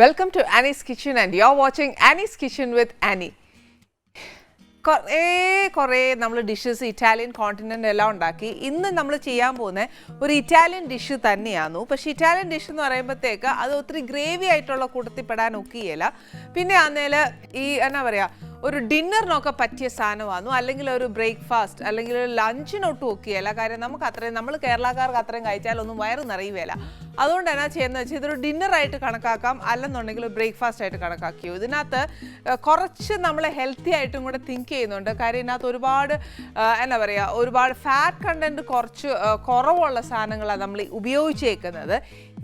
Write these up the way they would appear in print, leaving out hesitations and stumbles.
Welcome to Annie's Kitchen and you're watching Annie's Kitchen with Annie. കുറേ നമ്മൾ dishes Italian continent എല്ലാം ഉണ്ടാക്കി. ഇന്ന് നമ്മൾ ചെയ്യാൻ പോകുന്ന ഒരു ഇറ്റാലിയൻ ഡിഷ് തന്നെയാണ്. പക്ഷേ ഇറ്റാലിയൻ ഡിഷ് എന്ന് പറയുമ്പോഴത്തേക്ക് അത് ഒത്തിരി ഗ്രേവി ആയിട്ടുള്ള കൂട്ടത്തിൽപ്പെടാൻ ഒക്കെയില്ല. പിന്നെ ആന്നേൽ ഈ എന്നാ പറയുക ഒരു ഡിന്നറിനൊക്കെ പറ്റിയ സാധനമാണ്, അല്ലെങ്കിൽ ഒരു ബ്രേക്ക്ഫാസ്റ്റ് അല്ലെങ്കിൽ ഒരു ലഞ്ചിനൊട്ടും ഒക്കെയല്ല. കാര്യം നമുക്ക് അത്രയും നമ്മൾ കേരളക്കാർക്ക് അത്രയും കഴിച്ചാലൊന്നും വയറ് നിറയുകയില്ല. അതുകൊണ്ട് എന്നാ ചെയ്യുന്നത് വെച്ചാൽ ഇതൊരു ഡിന്നറായിട്ട് കണക്കാക്കാം, അല്ലെന്നുണ്ടെങ്കിൽ ബ്രേക്ക്ഫാസ്റ്റ് ആയിട്ട് കണക്കാക്കിയോ. ഇതിനകത്ത് കുറച്ച് നമ്മൾ ഹെൽത്തി ആയിട്ടും കൂടെ തിങ്ക് ചെയ്യുന്നുണ്ട്. കാര്യം ഇതിനകത്ത് ഒരുപാട് എന്നാ പറയുക ഒരുപാട് ഫാറ്റ് കണ്ടൻറ്റ് കുറവുള്ള സാധനങ്ങളാണ് നമ്മൾ ഉപയോഗിച്ചേക്കുന്നത്.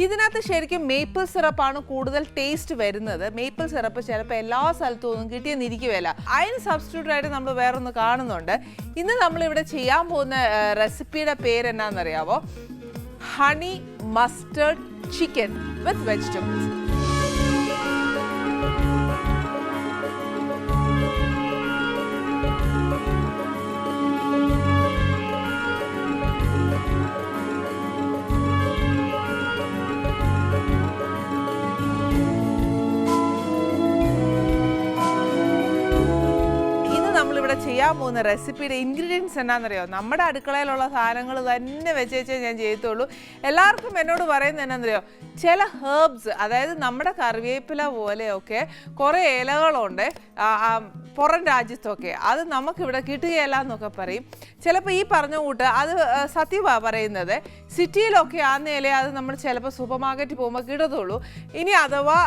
ഇതിനകത്ത് ശരിക്കും മേപ്പിൾ സിറപ്പാണ് കൂടുതൽ ടേസ്റ്റ് വരുന്നത്. മേപ്പിൾ സിറപ്പ് ചിലപ്പോൾ എല്ലാ സ്ഥലത്തും ഒന്നും കിട്ടിയെന്നിരിക്കുകയില്ല. അതിന് സബ്സ്റ്റിറ്റ്യൂട്ട് ആയിട്ട് നമ്മൾ വേറൊന്ന് കാണുന്നുണ്ട്. ഇന്ന് നമ്മളിവിടെ ചെയ്യാൻ പോകുന്ന റെസിപ്പിയുടെ പേര് എന്നാണെന്നറിയാമോ? Honey mustard chicken with vegetables. ചെയ്യാൻ പോകുന്ന റെസിപ്പിയുടെ ഇൻഗ്രീഡിയൻസ് എന്നാണെന്നറിയോ? നമ്മുടെ അടുക്കളയിലുള്ള സാധനങ്ങൾ തന്നെ വെച്ചേച്ചേ ഞാൻ ചെയ്യത്തുള്ളൂ. എല്ലാവർക്കും എന്നോട് പറയുന്നത് എന്നാണെന്നറിയോ? ചില ഹെർബ്സ്, അതായത് നമ്മുടെ കറിവേപ്പില പോലെയൊക്കെ കുറേ ഇലകളുണ്ട് പുറം രാജ്യത്തൊക്കെ, അത് നമുക്കിവിടെ കിട്ടുകയില്ല എന്നൊക്കെ പറയും. ചിലപ്പോൾ ഈ പറഞ്ഞ കൂട്ട് അത് സത്യമാണ് പറയുന്നത്. സിറ്റിയിലൊക്കെ ആന്നേലേ അത് നമ്മൾ ചിലപ്പോൾ സൂപ്പർ മാർക്കറ്റിൽ പോകുമ്പോൾ കിട്ടത്തുള്ളൂ. ഇനി അഥവാ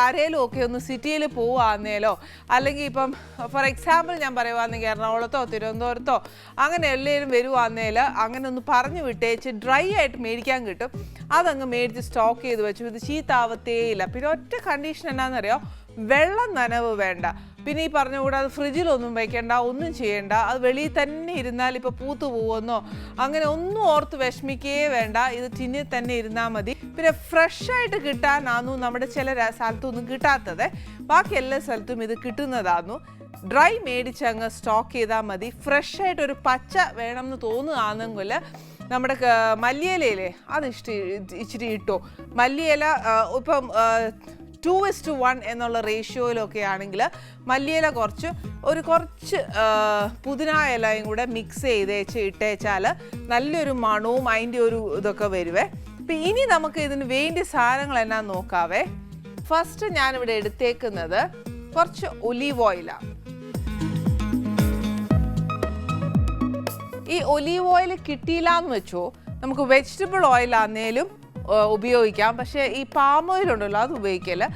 ആരേലും ഒക്കെ ഒന്ന് സിറ്റിയിൽ പോവുകയാന്നേലോ, അല്ലെങ്കിൽ ഇപ്പം ഫോർ എക്സാമ്പിൾ ഞാൻ പറയുവാണെങ്കിൽ എറണാകുളത്തോ തിരുവനന്തപുരത്തോ അങ്ങനെ എല്ലാവരും വരുവാന്നേൽ അങ്ങനെ ഒന്ന് പറഞ്ഞു വിട്ടേച്ച് ഡ്രൈ ആയിട്ട് മേടിക്കാൻ കിട്ടും. അതങ്ങ് മേടിച്ച് സ്റ്റോക്ക് ചെയ്ത് വെച്ചു. ഇത് ചീത്താവത്തേയില്ല. പിന്നെ ഒറ്റ കണ്ടീഷൻ എന്നാണെന്നറിയോ? വെള്ളം നനവ് വേണ്ട. പിന്നെ ഈ പറഞ്ഞ കൂടെ അത് ഫ്രിഡ്ജിലൊന്നും വയ്ക്കേണ്ട, ഒന്നും ചെയ്യേണ്ട. അത് വെളിയിൽ തന്നെ ഇരുന്നാൽ ഇപ്പോൾ പൂത്തു പോകുമെന്നോ അങ്ങനെ ഒന്നും ഓർത്ത് വിഷമിക്കേ വേണ്ട. ഇത് ടിന്നിൽ തന്നെ ഇരുന്നാൽ മതി. പിന്നെ ഫ്രഷായിട്ട് കിട്ടാനാന്നു നമ്മുടെ ചില സ്ഥലത്തൊന്നും കിട്ടാത്തത്. ബാക്കി എല്ലാ സ്ഥലത്തും ഇത് കിട്ടുന്നതാന്നു. ഡ്രൈ മേടിച്ച് അങ്ങ് സ്റ്റോക്ക് ചെയ്താൽ മതി. ഫ്രഷായിട്ടൊരു പച്ച വേണമെന്ന് തോന്നുകയാണെങ്കിൽ നമ്മുടെ മല്ലിയിലയില്ലേ അത് ഇച്ചിരി ഇട്ടോ. മല്ലിയില ഇപ്പം 2:1 എന്നുള്ള റേഷ്യോയിലൊക്കെ ആണെങ്കിൽ മല്ലിയില കുറച്ച് പുതിന ഇലയും കൂടെ മിക്സ് ചെയ്തേച്ച് ഇട്ടേച്ചാൽ നല്ലൊരു മണവും അതിൻ്റെ ഒരു ഇതൊക്കെ വരുവേ. അപ്പം ഇനി നമുക്ക് ഇതിന് വേണ്ടിയ സാധനങ്ങൾ എന്നാ നോക്കാവേ. ഫസ്റ്റ് ഞാനിവിടെ എടുത്തേക്കുന്നത് കുറച്ച് ഒലീവ് ഓയിലാണ്. ഈ ഒലീവ് ഓയിൽ കിട്ടിയില്ല എന്ന് വെച്ചോ, നമുക്ക് വെജിറ്റബിൾ ഓയിലാന്നേലും ഉപയോഗിക്കാം. പക്ഷേ ഈ പാം ഓയിൽ ഉണ്ടല്ലോ അത് ഉപയോഗിക്കല്.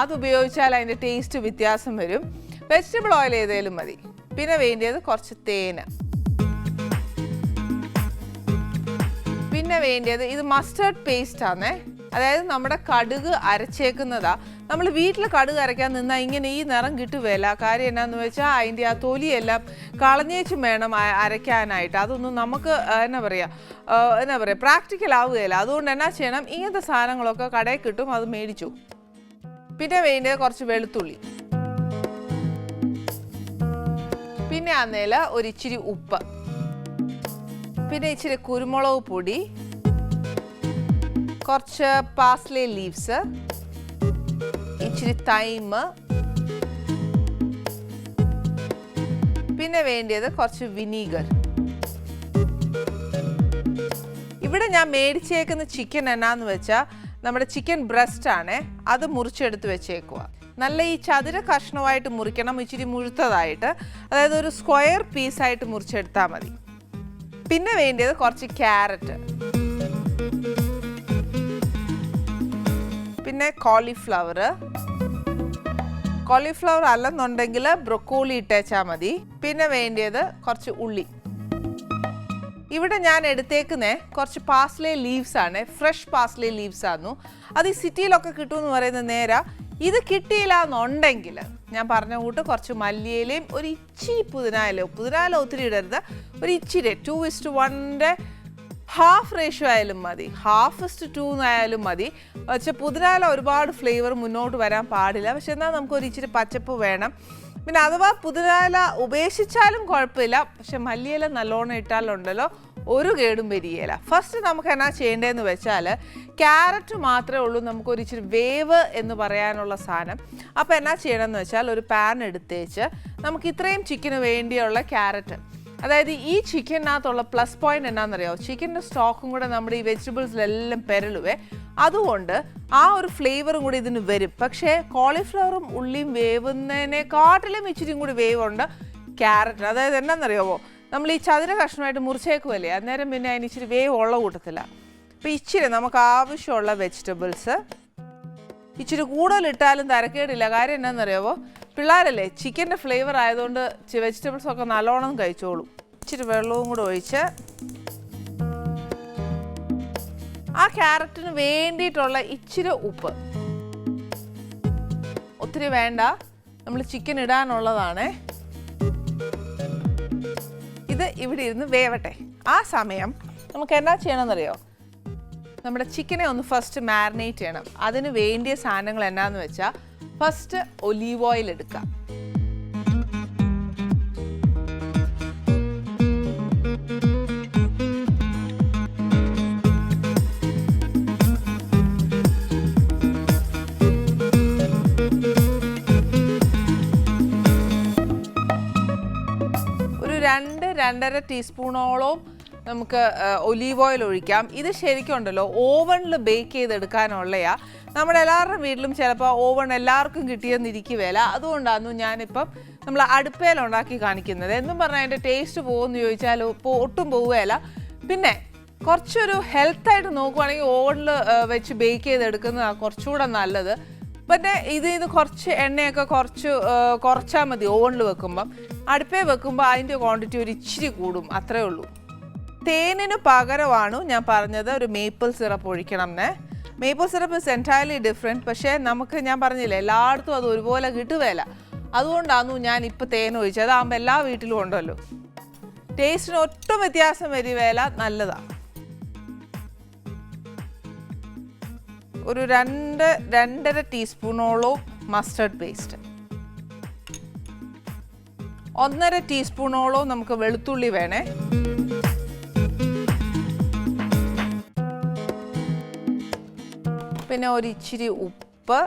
അത് ഉപയോഗിച്ചാൽ അതിൻ്റെ ടേസ്റ്റ് വ്യത്യാസം വരും. വെജിറ്റബിൾ ഓയിൽ ഏതേലും മതി. പിന്നെ വേണ്ടിയത് കുറച്ച് തേന്. പിന്നെ വേണ്ടിയത് ഇത് മസ്റ്റർഡ് പേസ്റ്റ് ആണേ. അതായത് നമ്മുടെ കടുക് അരച്ചേക്കുന്നതാ. നമ്മൾ വീട്ടിൽ കടുക് അരയ്ക്കാൻ നിന്നാൽ ഇങ്ങനെ ഈ നിറം കിട്ടുകയില്ല. കാര്യം എന്നാന്ന് വെച്ചാൽ അതിൻ്റെ ആ തൊലിയെല്ലാം കളഞ്ഞേച്ചും വേണം അരയ്ക്കാനായിട്ട്. അതൊന്നും നമുക്ക് എന്നാ പറയുക പ്രാക്ടിക്കൽ ആവുകയില്ല. അതുകൊണ്ട് എന്നാ ചെയ്യണം, ഇങ്ങനത്തെ സാധനങ്ങളൊക്കെ കടയിൽ കിട്ടും, അത് മേടിച്ചു. പിന്നെ വേണ്ടത് കുറച്ച് വെളുത്തുള്ളി. പിന്നെ അന്നേൽ ഒരു ഇച്ചിരി ഉപ്പ്, പിന്നെ ഇച്ചിരി കുരുമുളക് പൊടി, കുറച്ച് പാസ്ലേ ലീവ്സ്, ഇച്ചിരി തൈമ്, പിന്നെ വേണ്ടിയത് കുറച്ച് വിനീഗർ. ഇവിടെ ഞാൻ മേടിച്ചേക്കുന്ന ചിക്കൻ എന്നാന്ന് വെച്ചാൽ നമ്മുടെ ചിക്കൻ ബ്രസ്റ്റ് ആണ്. അത് മുറിച്ചെടുത്ത് വെച്ചേക്കുക. നല്ല ഈ ചതുര കഷ്ണമായിട്ട് മുറിക്കണം, ഇച്ചിരി മുഴുത്തതായിട്ട്. അതായത് ഒരു സ്ക്വയർ പീസായിട്ട് മുറിച്ചെടുത്താൽ മതി. പിന്നെ വേണ്ടിയത് കുറച്ച് ക്യാരറ്റ്, പിന്നെ കോളിഫ്ലവർ അല്ലെന്നുണ്ടെങ്കിൽ ബ്രൊക്കോളി ഇട്ടേച്ചാൽ മതി. പിന്നെ വേണ്ടിയത് കുറച്ച് ഉള്ളി. ഇവിടെ ഞാൻ എടുത്തേക്കുന്നത് കുറച്ച് പാസ്ലേ ലീവ്സ് ആണ്. ഫ്രഷ് പാസ്ലേ ലീവ്സ് ആയിരുന്നു. അത് ഈ സിറ്റിയിലൊക്കെ കിട്ടുമെന്ന് പറയുന്നത് നേരാ. ഇത് കിട്ടിയില്ല എന്നുണ്ടെങ്കിൽ ഞാൻ പറഞ്ഞ കൂട്ട് കുറച്ച് മല്ലിയിലയും ഒരു ഇച്ചിരി പുതിന ഒത്തിരി ഇടരുത്. ഒരു ഇച്ചിരി 2:1 ഹാഫ് റേഷ്യോ ആയാലും മതി, 1:2 ആയാലും മതി. പക്ഷെ പുതിന ഒരുപാട് ഫ്ലേവർ മുന്നോട്ട് വരാൻ പാടില്ല. പക്ഷെ എന്നാൽ നമുക്കൊരു ഇച്ചിരി പച്ചപ്പ് വേണം. പിന്നെ അഥവാ പുതിന ഉപേക്ഷിച്ചാലും കുഴപ്പമില്ല. പക്ഷെ മല്ലിയില നല്ലോണം ഇട്ടാലുണ്ടല്ലോ ഒരു കേടും വരികയില്ല. ഫസ്റ്റ് നമുക്ക് എന്നാ ചെയ്യേണ്ടതെന്ന് വെച്ചാൽ ക്യാരറ്റ് മാത്രമേ ഉള്ളൂ നമുക്കൊരു ഇച്ചിരി വേവ് എന്ന് പറയാനുള്ള സാധനം. അപ്പോൾ എന്നാ ചെയ്യണമെന്ന് വെച്ചാൽ ഒരു പാൻ എടുത്തേച്ച് നമുക്ക് ഇത്രയും ചിക്കന് വേണ്ടിയുള്ള ക്യാരറ്റ്, അതായത് ഈ ചിക്കനകത്തുള്ള പ്ലസ് പോയിന്റ് എന്നാണെന്നറിയാമോ, ചിക്കൻ്റെ സ്റ്റോക്കും കൂടെ നമ്മുടെ ഈ വെജിറ്റബിൾസിലെല്ലാം പെരളുവേ, അതുകൊണ്ട് ആ ഒരു ഫ്ലേവറും കൂടി ഇതിന് വരും. പക്ഷേ കോളിഫ്ലവറും ഉള്ളിയും വേവുന്നതിനെക്കാട്ടിലും ഇച്ചിരി കൂടി വേവുണ്ട് ക്യാരറ്റ്. അതായത് എന്നാണെന്നറിയാമോ, നമ്മൾ ഈ ചതുര കഷ്ണമായിട്ട് മുറിച്ചേക്കുമല്ലേ, അന്നേരം പിന്നെ അതിന് ഇച്ചിരി വേവ് ഉള്ള കൂട്ടത്തില്ല. അപ്പോൾ ഇച്ചിരി നമുക്ക് ആവശ്യമുള്ള വെജിറ്റബിൾസ് ഇച്ചിരി കൂടുതലിട്ടാലും തരക്കേടില്ല. കാര്യം എന്നാണെന്നറിയാമോ, പിള്ളേരല്ലേ, ചിക്കൻ്റെ ഫ്ലേവർ ആയതുകൊണ്ട് വെജിറ്റബിൾസൊക്കെ നല്ലോണം കഴിച്ചോളും. ഇച്ചിരി വെള്ളവും കൂടെ ഒഴിച്ച് ആ ക്യാരറ്റിന് വേണ്ടിയിട്ടുള്ള ഇച്ചിരി ഉപ്പ്, ഒത്തിരി വേണ്ട, നമ്മൾ ചിക്കൻ ഇടാനുള്ളതാണേ. ഇത് ഇവിടെ ഇരുന്ന് വേവട്ടെ. ആ സമയം നമുക്ക് എന്നാ ചെയ്യണമെന്നറിയോ, നമ്മുടെ ചിക്കനെ ഒന്ന് ഫസ്റ്റ് മാരിനേറ്റ് ചെയ്യണം. അതിന് വേണ്ടിയ സാധനങ്ങൾ എന്നാന്ന് വെച്ചാൽ ഫസ്റ്റ് ഒലീവ് ഓയിൽ എടുക്കാം. ഒരു 2-2.5 ടീസ്പൂണോളം നമുക്ക് ഒലീവ് ഓയിൽ ഒഴിക്കാം. ഇത് ശരിക്കും ഉണ്ടല്ലോ ഓവണിൽ ബേക്ക് ചെയ്തെടുക്കാനുള്ളയാ. നമ്മുടെ എല്ലാവരുടെ വീട്ടിലും ചിലപ്പോൾ ഓവൺ എല്ലാവർക്കും കിട്ടിയെന്നിരിക്കുകയില്ല. അതുകൊണ്ടാണ് ഞാനിപ്പം നമ്മൾ അടുപ്പയിൽ ഉണ്ടാക്കി കാണിക്കുന്നത്. എന്നും പറഞ്ഞാൽ അതിൻ്റെ ടേസ്റ്റ് പോകുമെന്ന് ചോദിച്ചാൽ ഒട്ടും പോവുകയില്ല. പിന്നെ കുറച്ചൊരു ഹെൽത്തായിട്ട് നോക്കുവാണെങ്കിൽ ഓവണിൽ വെച്ച് ബേക്ക് ചെയ്തെടുക്കുന്നതാണ് കുറച്ചുകൂടെ നല്ലത്. പിന്നെ ഇത് കുറച്ച് എണ്ണയൊക്കെ കുറച്ചാൽ മതി ഓവണിൽ വെക്കുമ്പം. അടുപ്പേ വെക്കുമ്പോൾ അതിൻ്റെ ക്വാണ്ടിറ്റി ഒരു ഇച്ചിരി കൂടും, അത്രേ ഉള്ളൂ. തേനിന് പകരമാണ് ഞാൻ പറഞ്ഞത് ഒരു മേപ്പിൾ സിറപ്പ് ഒഴിക്കണം എന്നേ. Maple syrup is entirely different. പക്ഷേ നമുക്ക് ഞാൻ പറഞ്ഞില്ലേ എല്ലായിടത്തും അത് ഒരുപോലെ കിട്ടുകയില്ല. അതുകൊണ്ടാണ് ഞാൻ ഇപ്പോൾ തേൻ ഒഴിച്ചത്. അതാകുമ്പോൾ എല്ലാ വീട്ടിലും ഉണ്ടല്ലോ. ടേസ്റ്റിന് ഒട്ടും വ്യത്യാസം വരികയില്ല, നല്ലതാണ്. ഒരു 2-2.5 ടീസ്പൂണോളം മസ്റ്റർഡ് പേസ്റ്റ്, 1.5 ടീസ്പൂണോളം നമുക്ക് വെളുത്തുള്ളി വേണേ, പിന്നെ ഒരു ഇച്ചിരി ഉപ്പ്,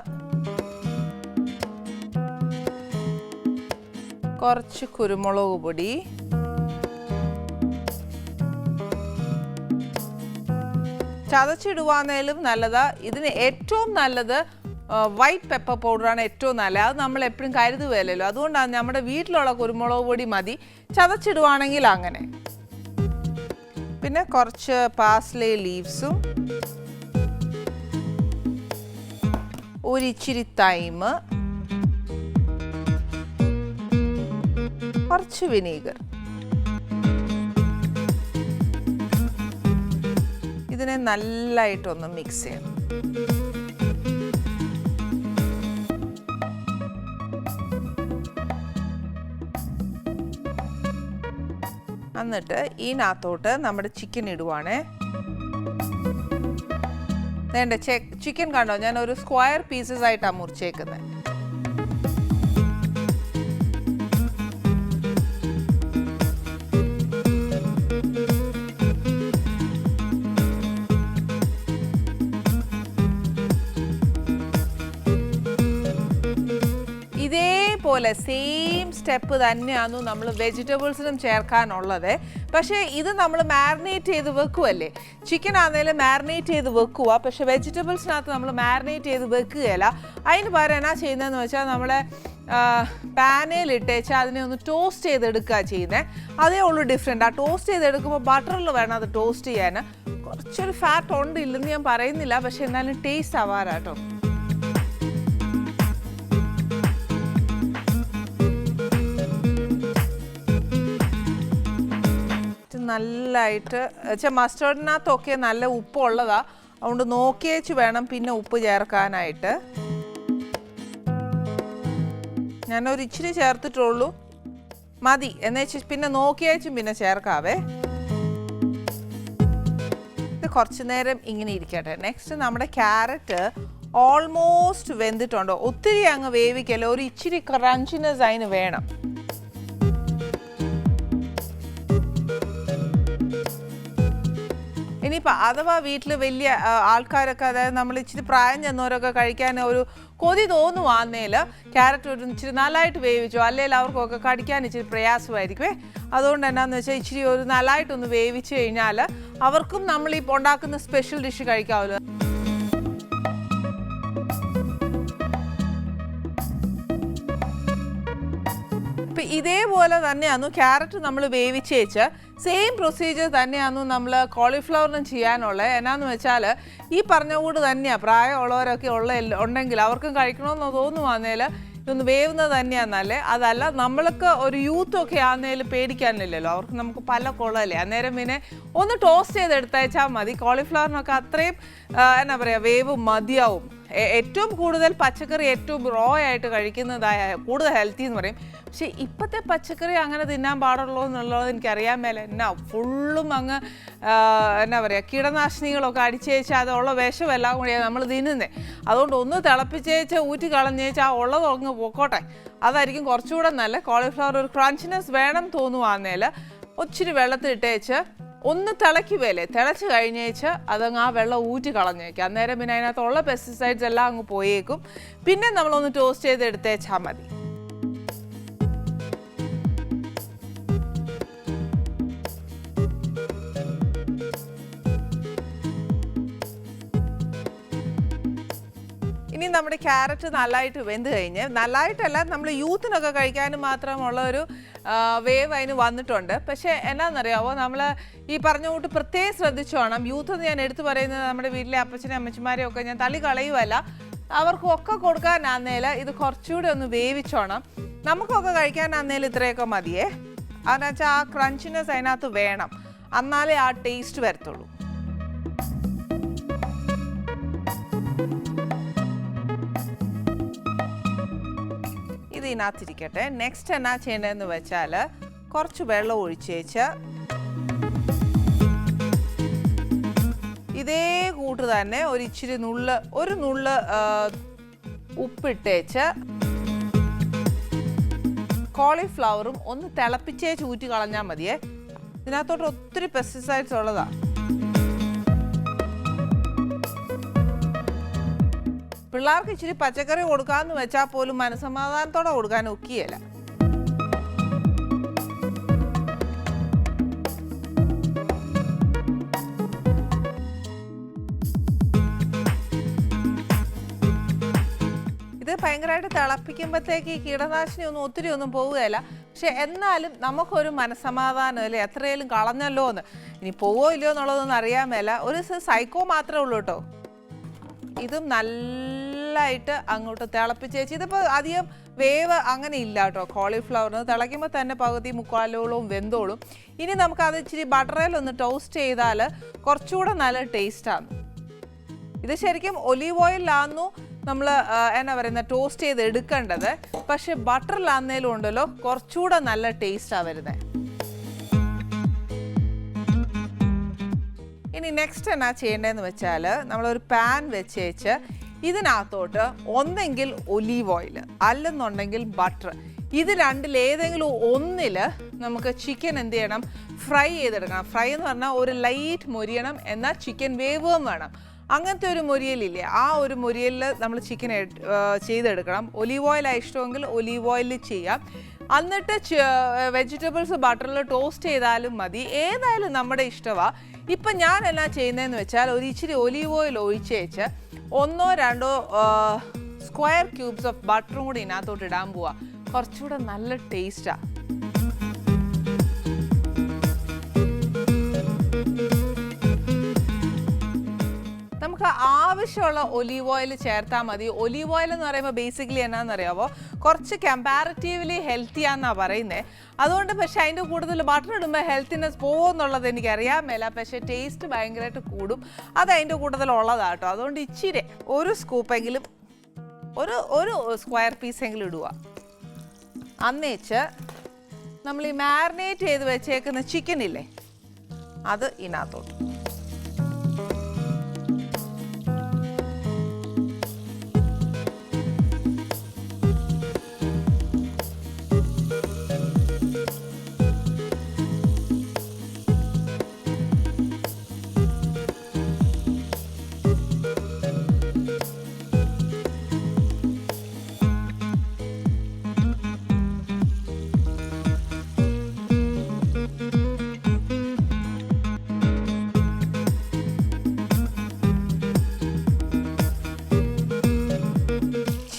കുറച്ച് കുരുമുളക് പൊടി, ചതച്ചിടുവാന്നേലും നല്ലതാ. ഇതിന് ഏറ്റവും നല്ലത് വൈറ്റ് പെപ്പർ പൗഡറാണ് ഏറ്റവും നല്ലത്. അത് നമ്മൾ എപ്പോഴും കരുതുകയല്ലോ. അതുകൊണ്ടാണ് നമ്മുടെ വീട്ടിലുള്ള കുരുമുളക് പൊടി മതി. ചതച്ചിടുവാണെങ്കിൽ അങ്ങനെ. പിന്നെ കുറച്ച് പാസ്ലേ ലീവ്സും, ഒരിച്ചിരി തൈം, കുറച്ച് വിനീഗർ. ഇതിനെ നല്ലതായിട്ടൊന്ന് മിക്സ് ചെയ്യണം. എന്നിട്ട് ഇതിനകത്തോട്ട് നമ്മുടെ ചിക്കൻ ഇടുവാണേ. വേണ്ട ചിക്കൻ കണ്ടോ, ഞാൻ ഒരു സ്ക്വയർ പീസസ് ആയിട്ടാണ് മുറിച്ചേക്കുന്നത്. ഇതേപോലെ സെയിം സ്റ്റെപ്പ് തന്നെയാണ് നമ്മൾ വെജിറ്റബിൾസിനും ചേർക്കാനുള്ളത്. പക്ഷേ ഇത് നമ്മൾ മാരിനേറ്റ് ചെയ്ത് വെക്കുമല്ലേ, ചിക്കൻ ആണെങ്കിലും മാരിനേറ്റ് ചെയ്ത് വെക്കുക. പക്ഷേ വെജിറ്റബിൾസിനകത്ത് നമ്മൾ മാരിനേറ്റ് ചെയ്ത് വെക്കുകയില്ല. അതിന് പകരം എന്നാ ചെയ്യുന്നതെന്ന് വെച്ചാൽ നമ്മളെ പാനയിലിട്ടേച്ചാൽ അതിനെ ഒന്ന് ടോസ്റ്റ് ചെയ്തെടുക്കുക ചെയ്യുന്നത്. അതേ ഉള്ളൂ ഡിഫറെൻറ്റ്. ആ ടോസ്റ്റ് ചെയ്തെടുക്കുമ്പോൾ ബട്ടറിൽ വേണം അത് ടോസ്റ്റ് ചെയ്യാൻ. കുറച്ചൊരു ഫാറ്റ് ഉണ്ട്, ഇല്ലെന്ന് ഞാൻ പറയുന്നില്ല, പക്ഷെ എന്നാലും ടേസ്റ്റ് ആവാറാട്ടോ. നല്ലതായിട്ട് വെച്ചാൽ മസ്റ്റേർഡിനകത്തൊക്കെ നല്ല ഉപ്പുള്ളതാ. അതുകൊണ്ട് നോക്കിയേച്ച് വേണം പിന്നെ ഉപ്പ് ചേർക്കാനായിട്ട്. ഞാനൊരു ഇച്ചിരി ചേർത്തിട്ടുള്ളൂ, മതി എന്നുവെച്ച് പിന്നെ നോക്കിയേച്ചും പിന്നെ ചേർക്കാവേ. ഇത് കുറച്ച് നേരം ഇങ്ങനെ ഇരിക്കട്ടെ. നെക്സ്റ്റ് നമ്മുടെ ക്യാരറ്റ് ഓൾമോസ്റ്റ് വെന്തിട്ടുണ്ടോ, ഒത്തിരി അങ്ങ് വേവിക്കല്ലോ, ഒരു ഇച്ചിരി ക്രഞ്ചിനെസ് അതിന് വേണം. ഇനിയിപ്പോൾ അഥവാ വീട്ടിൽ വലിയ ആൾക്കാരൊക്കെ, അതായത് നമ്മൾ ഇച്ചിരി പ്രായം ചെന്നവരൊക്കെ കഴിക്കാൻ ഒരു കൊതി തോന്നുവാന്നേൽ ക്യാരറ്റ് ഒരു ഇച്ചിരി നല്ലതായിട്ട് വേവിച്ചോ, അല്ലെങ്കിൽ അവർക്കൊക്കെ കടിക്കാൻ ഇച്ചിരി പ്രയാസമായിരിക്കുമേ. അതുകൊണ്ട് എന്നാന്ന് വെച്ചാൽ ഇച്ചിരി ഒരു നല്ലതായിട്ടൊന്ന് വേവിച്ച് കഴിഞ്ഞാൽ അവർക്കും നമ്മൾ ഈ ഉണ്ടാക്കുന്ന സ്പെഷ്യൽ ഡിഷ് കഴിക്കാമല്ലോ. ഇപ്പം ഇതേപോലെ തന്നെയാണ് ക്യാരറ്റ് നമ്മൾ വേവിച്ചേച്ച് സെയിം പ്രൊസീജിയർ തന്നെയാണ് നമ്മൾ കോളിഫ്ലവറിനും ചെയ്യാനുള്ളത്. എന്നാന്ന് വെച്ചാൽ ഈ പറഞ്ഞ കൂട് തന്നെയാണ് പ്രായമുള്ളവരൊക്കെ ഉണ്ടെങ്കിൽ അവർക്കും കഴിക്കണമെന്ന് തോന്നുവാന്നേൽ ഇതൊന്ന് വേവുന്നത് തന്നെയാണെന്നല്ലേ. അതല്ല നമ്മൾക്ക് ഒരു യൂത്തൊക്കെ ആകുന്നതിൽ പേടിക്കാനില്ലല്ലോ, അവർക്ക് നമുക്ക് പല കുളമല്ലേ. അന്നേരം പിന്നെ ഒന്ന് ടോസ്റ്റ് ചെയ്തെടുത്തയച്ചാൽ മതി. കോളിഫ്ലവറിനൊക്കെ അത്രയും എന്നാ പറയുക വേവ് മതിയാവും. ഏറ്റവും കൂടുതൽ പച്ചക്കറി ഏറ്റവും റോ ആയിട്ട് കഴിക്കുന്നതായ കൂടുതൽ ഹെൽത്തി എന്ന് പറയും. പക്ഷേ ഇപ്പോഴത്തെ പച്ചക്കറി അങ്ങനെ തിന്നാൻ പാടുള്ളൂ എന്നുള്ളത് എനിക്കറിയാൻ മേലെ. എന്നാ ഫുള്ളും അങ്ങ് എന്നാ പറയുക കീടനാശിനികളൊക്കെ അടിച്ചേച്ചാൽ അതുള്ള വിഷമെല്ലാം കൂടിയാണ് നമ്മൾ തിന്നുന്നത്. അതുകൊണ്ട് ഒന്ന് തിളപ്പിച്ചേച്ച് ഊറ്റി കളഞ്ഞേച്ചാൽ ഉള്ളത് അങ്ങ് പൊക്കോട്ടെ, അതായിരിക്കും കുറച്ചുകൂടെ നല്ല. കോളിഫ്ലവർ ഒരു ക്രഞ്ചിനെസ് വേണം തോന്നുവാന്നേൽ ഒത്തിരി വെള്ളത്തിലിട്ടേച്ച് ഒന്ന് തിളയ്ക്കുവേലേ, തിളച്ച് കഴിഞ്ഞേച്ച് അതങ്ങ് ആ വെള്ളം ഊറ്റി കളഞ്ഞേക്കുക. അന്നേരം പിന്നെ അതിനകത്തുള്ള പെസ്റ്റിസൈഡ്സ് എല്ലാം അങ്ങ് പോയേക്കും. പിന്നെ നമ്മളൊന്ന് ടോസ്റ്റ് ചെയ്ത് എടുത്തേച്ചാൽ മതി. ഇനി നമ്മുടെ ക്യാരറ്റ് നല്ലതായിട്ട് വെന്ത് കഴിഞ്ഞ്, നല്ലതായിട്ടല്ല നമ്മൾ യൂത്തിനൊക്കെ കഴിക്കാനും മാത്രമുള്ള ഒരു വേവ് അതിന് വന്നിട്ടുണ്ട്. പക്ഷേ എന്നാണെന്നറിയാമോ, നമ്മൾ ഈ പറഞ്ഞ കൂട്ട് പ്രത്യേകം ശ്രദ്ധിച്ചു വേണം. യൂത്ത് എന്ന് ഞാൻ എടുത്തു പറയുന്നത് നമ്മുടെ വീട്ടിലെ അപ്പച്ചനെ അമ്മച്ചിമാരെയും ഒക്കെ ഞാൻ തള്ളി കളയുമല്ല, അവർക്കൊക്കെ കൊടുക്കാനാന്നേൽ ഇത് കുറച്ചുകൂടി ഒന്ന് വേവിച്ചോണം. നമുക്കൊക്കെ കഴിക്കാനാന്നേൽ ഇത്രയൊക്കെ മതിയേ. അതെന്ന് വെച്ചാൽ ആ ക്രഞ്ചിനെസ് അതിനകത്ത് വേണം, എന്നാലേ ആ ടേസ്റ്റ് വരത്തുള്ളൂ. ഇതിനകത്തിരിക്കട്ടെ. നെക്സ്റ്റ് എന്നാ ചെയ്യേണ്ടതെന്ന് വെച്ചാൽ കുറച്ച് വെള്ളം ഒഴിച്ചേച്ച് ഇതേ കൂട്ട് തന്നെ ഒരു നുള്ള് ഉപ്പിട്ടേച്ച് കോളിഫ്ലവറും ഒന്ന് തിളപ്പിച്ചേച്ച് ഊറ്റി കളഞ്ഞാൽ മതിയേ. ഇതിനകത്തോട്ട് ഒത്തിരി പെസ്റ്റിസൈഡ്സ് ഉള്ളതാണ്. പിള്ളേർക്ക് ഇച്ചിരി പച്ചക്കറി കൊടുക്കാമെന്ന് വെച്ചാൽ പോലും മനസ്സമാധാനത്തോടെ കൊടുക്കാൻ ഒക്കിയല്ല. ഇത് ഭയങ്കരമായിട്ട് തിളപ്പിക്കുമ്പോഴത്തേക്ക് ഈ കീടനാശിനി ഒത്തിരി ഒന്നും പോവുകയില്ല. പക്ഷെ എന്നാലും നമുക്കൊരു മനസ്സമാധാനം അല്ലേ, എത്രയും കളഞ്ഞല്ലോ എന്ന്. ഇനി പോവോ ഇല്ലയോ എന്നുള്ളതൊന്നും അറിയാൻ മേല. ഒരു സൈക്കോ മാത്രമേ ഉള്ളൂ കേട്ടോ. ഇതും നല്ലതായിട്ട് അങ്ങോട്ട് തിളപ്പിച്ചേച്ച്, ഇതിപ്പോൾ അധികം വേവ് അങ്ങനെ ഇല്ല കേട്ടോ കോളിഫ്ലവറിന്. തിളയ്ക്കുമ്പോൾ തന്നെ പകുതി മുക്കാലോളവും വെന്തോളും. ഇനി നമുക്കത് ഇച്ചിരി ബട്ടറിലൊന്ന് ടോസ്റ്റ് ചെയ്താൽ കുറച്ചുകൂടെ നല്ല ടേസ്റ്റാണ്. ഇത് ശരിക്കും ഒലീവ് ഓയിലാന്നു നമ്മൾ എന്നാ പറയുന്നത് ടോസ്റ്റ് ചെയ്ത് എടുക്കേണ്ടത്. പക്ഷെ ബട്ടറിലാന്നേലും ഉണ്ടല്ലോ കുറച്ചുകൂടെ നല്ല ടേസ്റ്റാണ് വരുന്നത്. ഇനി നെക്സ്റ്റ് എന്നാ ചെയ്യേണ്ടതെന്ന് വെച്ചാൽ നമ്മളൊരു പാൻ വെച്ചേച്ച് ഇതിനകത്തോട്ട് ഒന്നെങ്കിൽ ഒലീവ് ഓയിൽ അല്ലെന്നുണ്ടെങ്കിൽ ബട്ടർ, ഇത് രണ്ടിലേതെങ്കിലും ഒന്നിൽ നമുക്ക് ചിക്കൻ എന്ത് ചെയ്യണം, ഫ്രൈ ചെയ്തെടുക്കണം. ഫ്രൈ എന്ന് പറഞ്ഞാൽ ഒരു ലൈറ്റ് മൊരിയണം, എന്നാൽ ചിക്കൻ വേവുകയും വേണം. അങ്ങനത്തെ ഒരു മൊരിയലില്ലേ, ആ ഒരു മൊരിയലിൽ നമ്മൾ ചിക്കൻ ചെയ്തെടുക്കണം. ഒലീവ് ഓയിലാണ് ഇഷ്ടമെങ്കിൽ ഒലീവ് ഓയിലിൽ ചെയ്യാം. എന്നിട്ട് വെജിറ്റബിൾസ് ബട്ടറിൽ ടോസ്റ്റ് ചെയ്താലും മതി, ഏതായാലും നമ്മുടെ ഇഷ്ടമാണ്. ഇപ്പം ഞാൻ എന്നാ ചെയ്യുന്നതെന്ന് വെച്ചാൽ ഒരു ഇച്ചിരി ഒലീവ് ഓയിൽ ഒഴിച്ചേച്ച് 1-2 സ്ക്വയർ ക്യൂബ്സ് ഓഫ് ബട്ടറും കൂടി ഇതിനകത്തോട്ട് ഇടാൻ പോവാ. കുറച്ചുകൂടെ നല്ല ടേസ്റ്റാണ്. നമുക്ക് ആവശ്യമുള്ള ഒലീവ് ഓയിൽ ചേർത്താൽ മതി. ഒലീവ് ഓയിൽ എന്ന് പറയുമ്പോൾ ബേസിക്കലി എന്നാണെന്നറിയാമോ, കുറച്ച് കമ്പാരിറ്റീവ്ലി ഹെൽത്തിയാണെന്നാണ് പറയുന്നത്. അതുകൊണ്ട് പക്ഷേ അതിൻ്റെ കൂടുതൽ ബട്ടർ ഇടുമ്പോൾ ഹെൽത്തിനെസ് പോകുമെന്നുള്ളത് എനിക്കറിയാൻ മേല. പക്ഷേ ടേസ്റ്റ് ഭയങ്കരമായിട്ട് കൂടും, അത് അതിൻ്റെ കൂടുതലുള്ളതാണ് കേട്ടോ. അതുകൊണ്ട് ഇച്ചിരി ഒരു സ്കൂപ്പെങ്കിലും ഒരു സ്ക്വയർ പീസെങ്കിലും ഇടുക. അന്നേച്ച് നമ്മൾ ഈ മാരിനേറ്റ് ചെയ്ത് വെച്ചേക്കുന്ന ചിക്കൻ ഇല്ലേ, അത് ഇതിനകത്തോട്ട്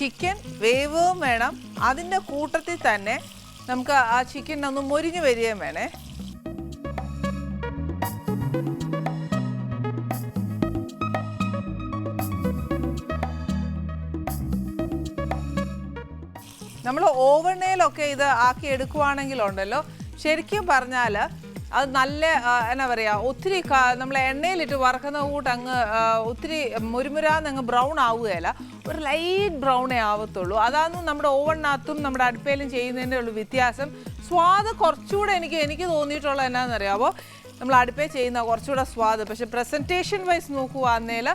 ചിക്കൻ വേവും വേണം, അതിൻ്റെ കൂട്ടത്തിൽ തന്നെ നമുക്ക് ആ ചിക്കൻ ഒന്ന് മൊരിഞ്ഞ് വരികയും വേണേ. നമ്മൾ ഓവണിലൊക്കെ ഇത് ആക്കി എടുക്കുവാണെങ്കിലുണ്ടല്ലോ, ശരിക്കും പറഞ്ഞാൽ അത് നല്ല എന്നാ പറയുക, ഒത്തിരി നമ്മൾ എണ്ണയിലിട്ട് വറക്കുന്ന കൂട്ട് അങ്ങ് ഒത്തിരി മുരുമുരാന്ന് അങ്ങ് ബ്രൗൺ ആവുകയില്ല, ഒരു ലൈറ്റ് ബ്രൗണേ ആവത്തുള്ളൂ. അതാണ് നമ്മുടെ ഓവണിനകത്തും നമ്മുടെ അടുപ്പയിലും ചെയ്യുന്നതിൻ്റെ ഉള്ള വ്യത്യാസം. സ്വാദ് കുറച്ചുകൂടെ എനിക്ക് തോന്നിയിട്ടുള്ള എന്നാണെന്നറിയാമോ, നമ്മൾ അടുപ്പേ ചെയ്യുന്ന കുറച്ചുകൂടെ സ്വാദ്. പക്ഷെ പ്രസൻറ്റേഷൻ വൈസ് നോക്കുവാന്നേൽ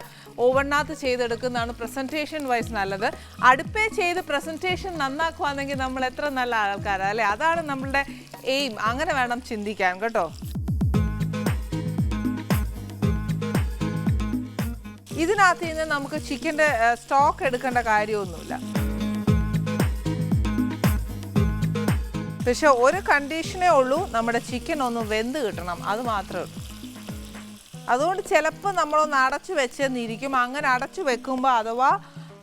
ഓവണിനകത്ത് ചെയ്തെടുക്കുന്നതാണ് പ്രസൻറ്റേഷൻ വൈസ് നല്ലത്. അടുപ്പേ ചെയ്ത് പ്രസൻറ്റേഷൻ നന്നാക്കുവാണെങ്കിൽ നമ്മൾ എത്ര നല്ല ആൾക്കാരാണ് അല്ലേ? അതാണ് നമ്മളുടെ എയിം. അങ്ങനെ വേണം ചിന്തിക്കാൻ കേട്ടോ. ഇതിനകത്ത് നിന്ന് നമുക്ക് ചിക്കൻ്റെ സ്റ്റോക്ക് എടുക്കേണ്ട കാര്യമൊന്നുമില്ല. പക്ഷെ ഒരു കണ്ടീഷനേ ഉള്ളൂ, നമ്മുടെ ചിക്കൻ ഒന്ന് വെന്ത് കിട്ടണം, അത് മാത്രമേ ഉള്ളൂ. അതുകൊണ്ട് ചിലപ്പോൾ നമ്മളൊന്ന് അടച്ചു വെച്ചെന്നിരിക്കും. അങ്ങനെ അടച്ചു വെക്കുമ്പോൾ അഥവാ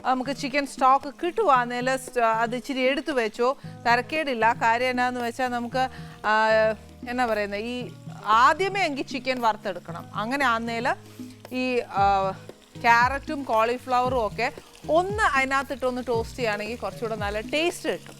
നമുക്ക് ചിക്കൻ സ്റ്റോക്ക് കിട്ടുവാന്നേൽ അത് ഇച്ചിരി എടുത്തു വെച്ചോ, തരക്കേടില്ല. കാര്യം എന്നാന്ന് വെച്ചാൽ നമുക്ക് എന്നാ പറയുന്നത്, ഈ ആദ്യമേ എങ്കിൽ ചിക്കൻ വറുത്തെടുക്കണം. അങ്ങനെ ആന്നേൽ ഈ ക്യാരറ്റും കോളിഫ്ലവറും ഒക്കെ ഒന്ന് അതിനകത്തിട്ടൊന്ന് ടോസ്റ്റ് ചെയ്യുകയാണെങ്കിൽ കുറച്ചുകൂടെ നല്ല ടേസ്റ്റ് കിട്ടും.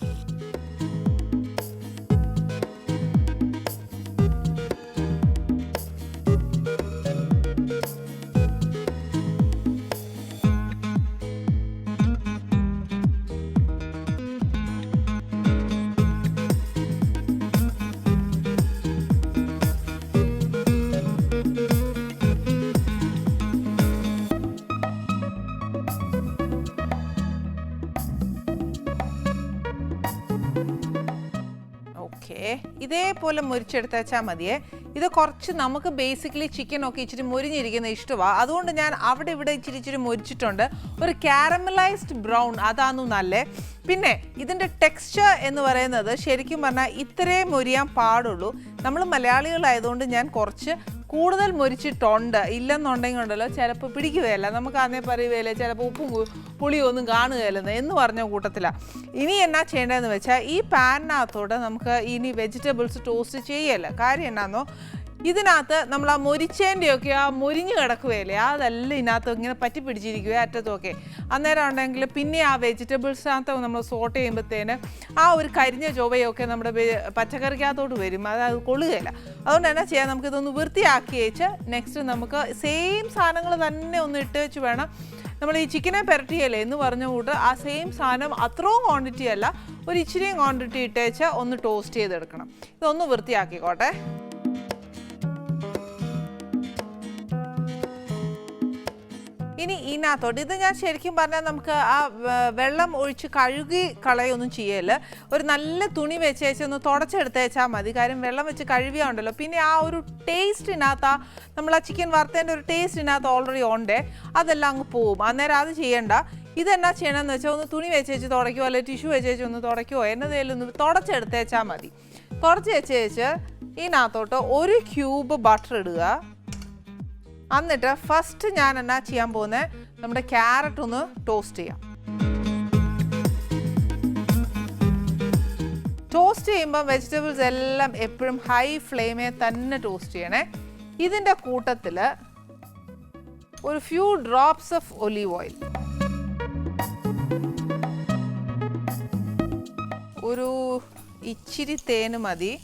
ഇതേപോലെ മുരിച്ചെടുത്ത് വെച്ചാൽ മതിയേ. ഇത് കുറച്ച് നമുക്ക് ബേസിക്കലി ചിക്കനൊക്കെ ഇച്ചിരി മുരിഞ്ഞിരിക്കുന്ന ഇഷ്ടമാണ്. അതുകൊണ്ട് ഞാൻ അവിടെ ഇവിടെ ഇച്ചിരി മുരിച്ചിട്ടുണ്ട്. ഒരു കാരമലൈസ്ഡ് ബ്രൗൺ അതാന്നു നല്ലേ. പിന്നെ ഇതിൻ്റെ ടെക്സ്ചർ എന്ന് പറയുന്നത് ശരിക്കും പറഞ്ഞാൽ ഇത്രയും മുരിയാൻ പാടുള്ളൂ. നമ്മൾ മലയാളികളായതുകൊണ്ട് ഞാൻ കുറച്ച് കൂടുതൽ മുരിച്ചിട്ടുണ്ട്. ഇല്ലെന്നുണ്ടെങ്കിൽ ഉണ്ടല്ലോ ചിലപ്പോൾ പിടിക്കുകയല്ല, നമുക്ക് അന്നേ പറയുകയില്ല, ചിലപ്പോൾ ഉപ്പും പുളിയും ഒന്നും കാണുകയില്ലെന്ന് എന്ന് പറഞ്ഞ കൂട്ടത്തിലാണ്. ഇനി എന്നാ ചെയ്യേണ്ടതെന്ന് വെച്ചാൽ ഈ പാനിനകത്തോടെ നമുക്ക് ഇനി വെജിറ്റബിൾസ് ടോസ്റ്റ് ചെയ്യല്ല. കാര്യം എന്നാന്നോ, ഇതിനകത്ത് നമ്മൾ ആ മൊരിച്ചേൻ്റെയൊക്കെ ആ മുരിഞ്ഞ് കിടക്കുകയല്ലേ, അതെല്ലാം ഇതിനകത്ത് ഇങ്ങനെ പറ്റി പിടിച്ചിരിക്കുക അറ്റത്തൊക്കെ. അന്നേരം ഉണ്ടെങ്കിൽ പിന്നെ ആ വെജിറ്റബിൾസിനകത്ത് നമ്മൾ സോട്ട് ചെയ്യുമ്പോഴത്തേന് ആ ഒരു കരിഞ്ഞ ചൊവ്വയൊക്കെ നമ്മുടെ പച്ചക്കറിക്കകത്തോട്ട് വരും, അത് കൊള്ളുകയില്ല. അതുകൊണ്ട് എന്നാ ചെയ്യാം, നമുക്കിതൊന്ന് വൃത്തിയാക്കി വെച്ച് നെക്സ്റ്റ് നമുക്ക് സെയിം സാധനങ്ങൾ തന്നെ ഒന്ന് ഇട്ട് വെച്ച് വേണം നമ്മൾ ഈ ചിക്കനെ പെരട്ടിയല്ലേ എന്ന് പറഞ്ഞ കൂട്ട് ആ സെയിം സാധനം അത്രയും ക്വാണ്ടിറ്റി അല്ല, ഒരു ഇച്ചിരിയും ക്വാണ്ടിറ്റി ഇട്ടേച്ച് ഒന്ന് ടോസ്റ്റ് ചെയ്തെടുക്കണം. ഇതൊന്ന് വൃത്തിയാക്കിക്കോട്ടെ. ഇനി ഇതിനകത്തോട്ട് ഇത് ഞാൻ ശരിക്കും പറഞ്ഞാൽ നമുക്ക് ആ വെള്ളം ഒഴിച്ച് കഴുകി കളയൊന്നും ചെയ്യല്. ഒരു നല്ല തുണി വെച്ചേച്ച് ഒന്ന് തുടച്ചെടുത്തേച്ചാൽ മതി. കാര്യം വെള്ളം വെച്ച് കഴുകിയുണ്ടല്ലോ, പിന്നെ ആ ഒരു ടേസ്റ്റിനകത്ത് നമ്മൾ ആ ചിക്കൻ വറുത്തതിൻ്റെ ഒരു ടേസ്റ്റിനകത്ത് ഓൾറെഡി ഉണ്ടേ, അതെല്ലാം അങ്ങ് പോവും. അന്നേരം അത് ചെയ്യണ്ട. ഇതെന്നാ ചെയ്യണമെന്ന് വെച്ചാൽ ഒന്ന് തുണി വെച്ചേച്ച് തുടയ്ക്കുമോ, അല്ലെങ്കിൽ ടിഷ്യൂ വെച്ചേച്ച് ഒന്ന് തുടയ്ക്കുമോ, എന്നതേലും ഒന്ന് തുടച്ചെടുത്തേച്ചാൽ മതി. തുടച്ച് വെച്ചേച്ച് ഇതിനകത്തോട്ട് ഒരു ക്യൂബ് ബട്ടർ ഇടുക. എന്നിട്ട് ഫസ്റ്റ് ഞാൻ എന്നാ ചെയ്യാൻ പോകുന്നത്, നമ്മുടെ ക്യാരറ്റ് ഒന്ന് ടോസ്റ്റ് ചെയ്യാം. ടോസ്റ്റ് ചെയ്യുമ്പോൾ വെജിറ്റബിൾസ് എല്ലാം എപ്പോഴും ഹൈ ഫ്ലെയിമേ തന്നെ ടോസ്റ്റ് ചെയ്യണേ. ഇതിൻ്റെ കൂട്ടത്തിൽ ഒരു few drops of olive oil, ഒരു ഇച്ചിരി തേന് മതി,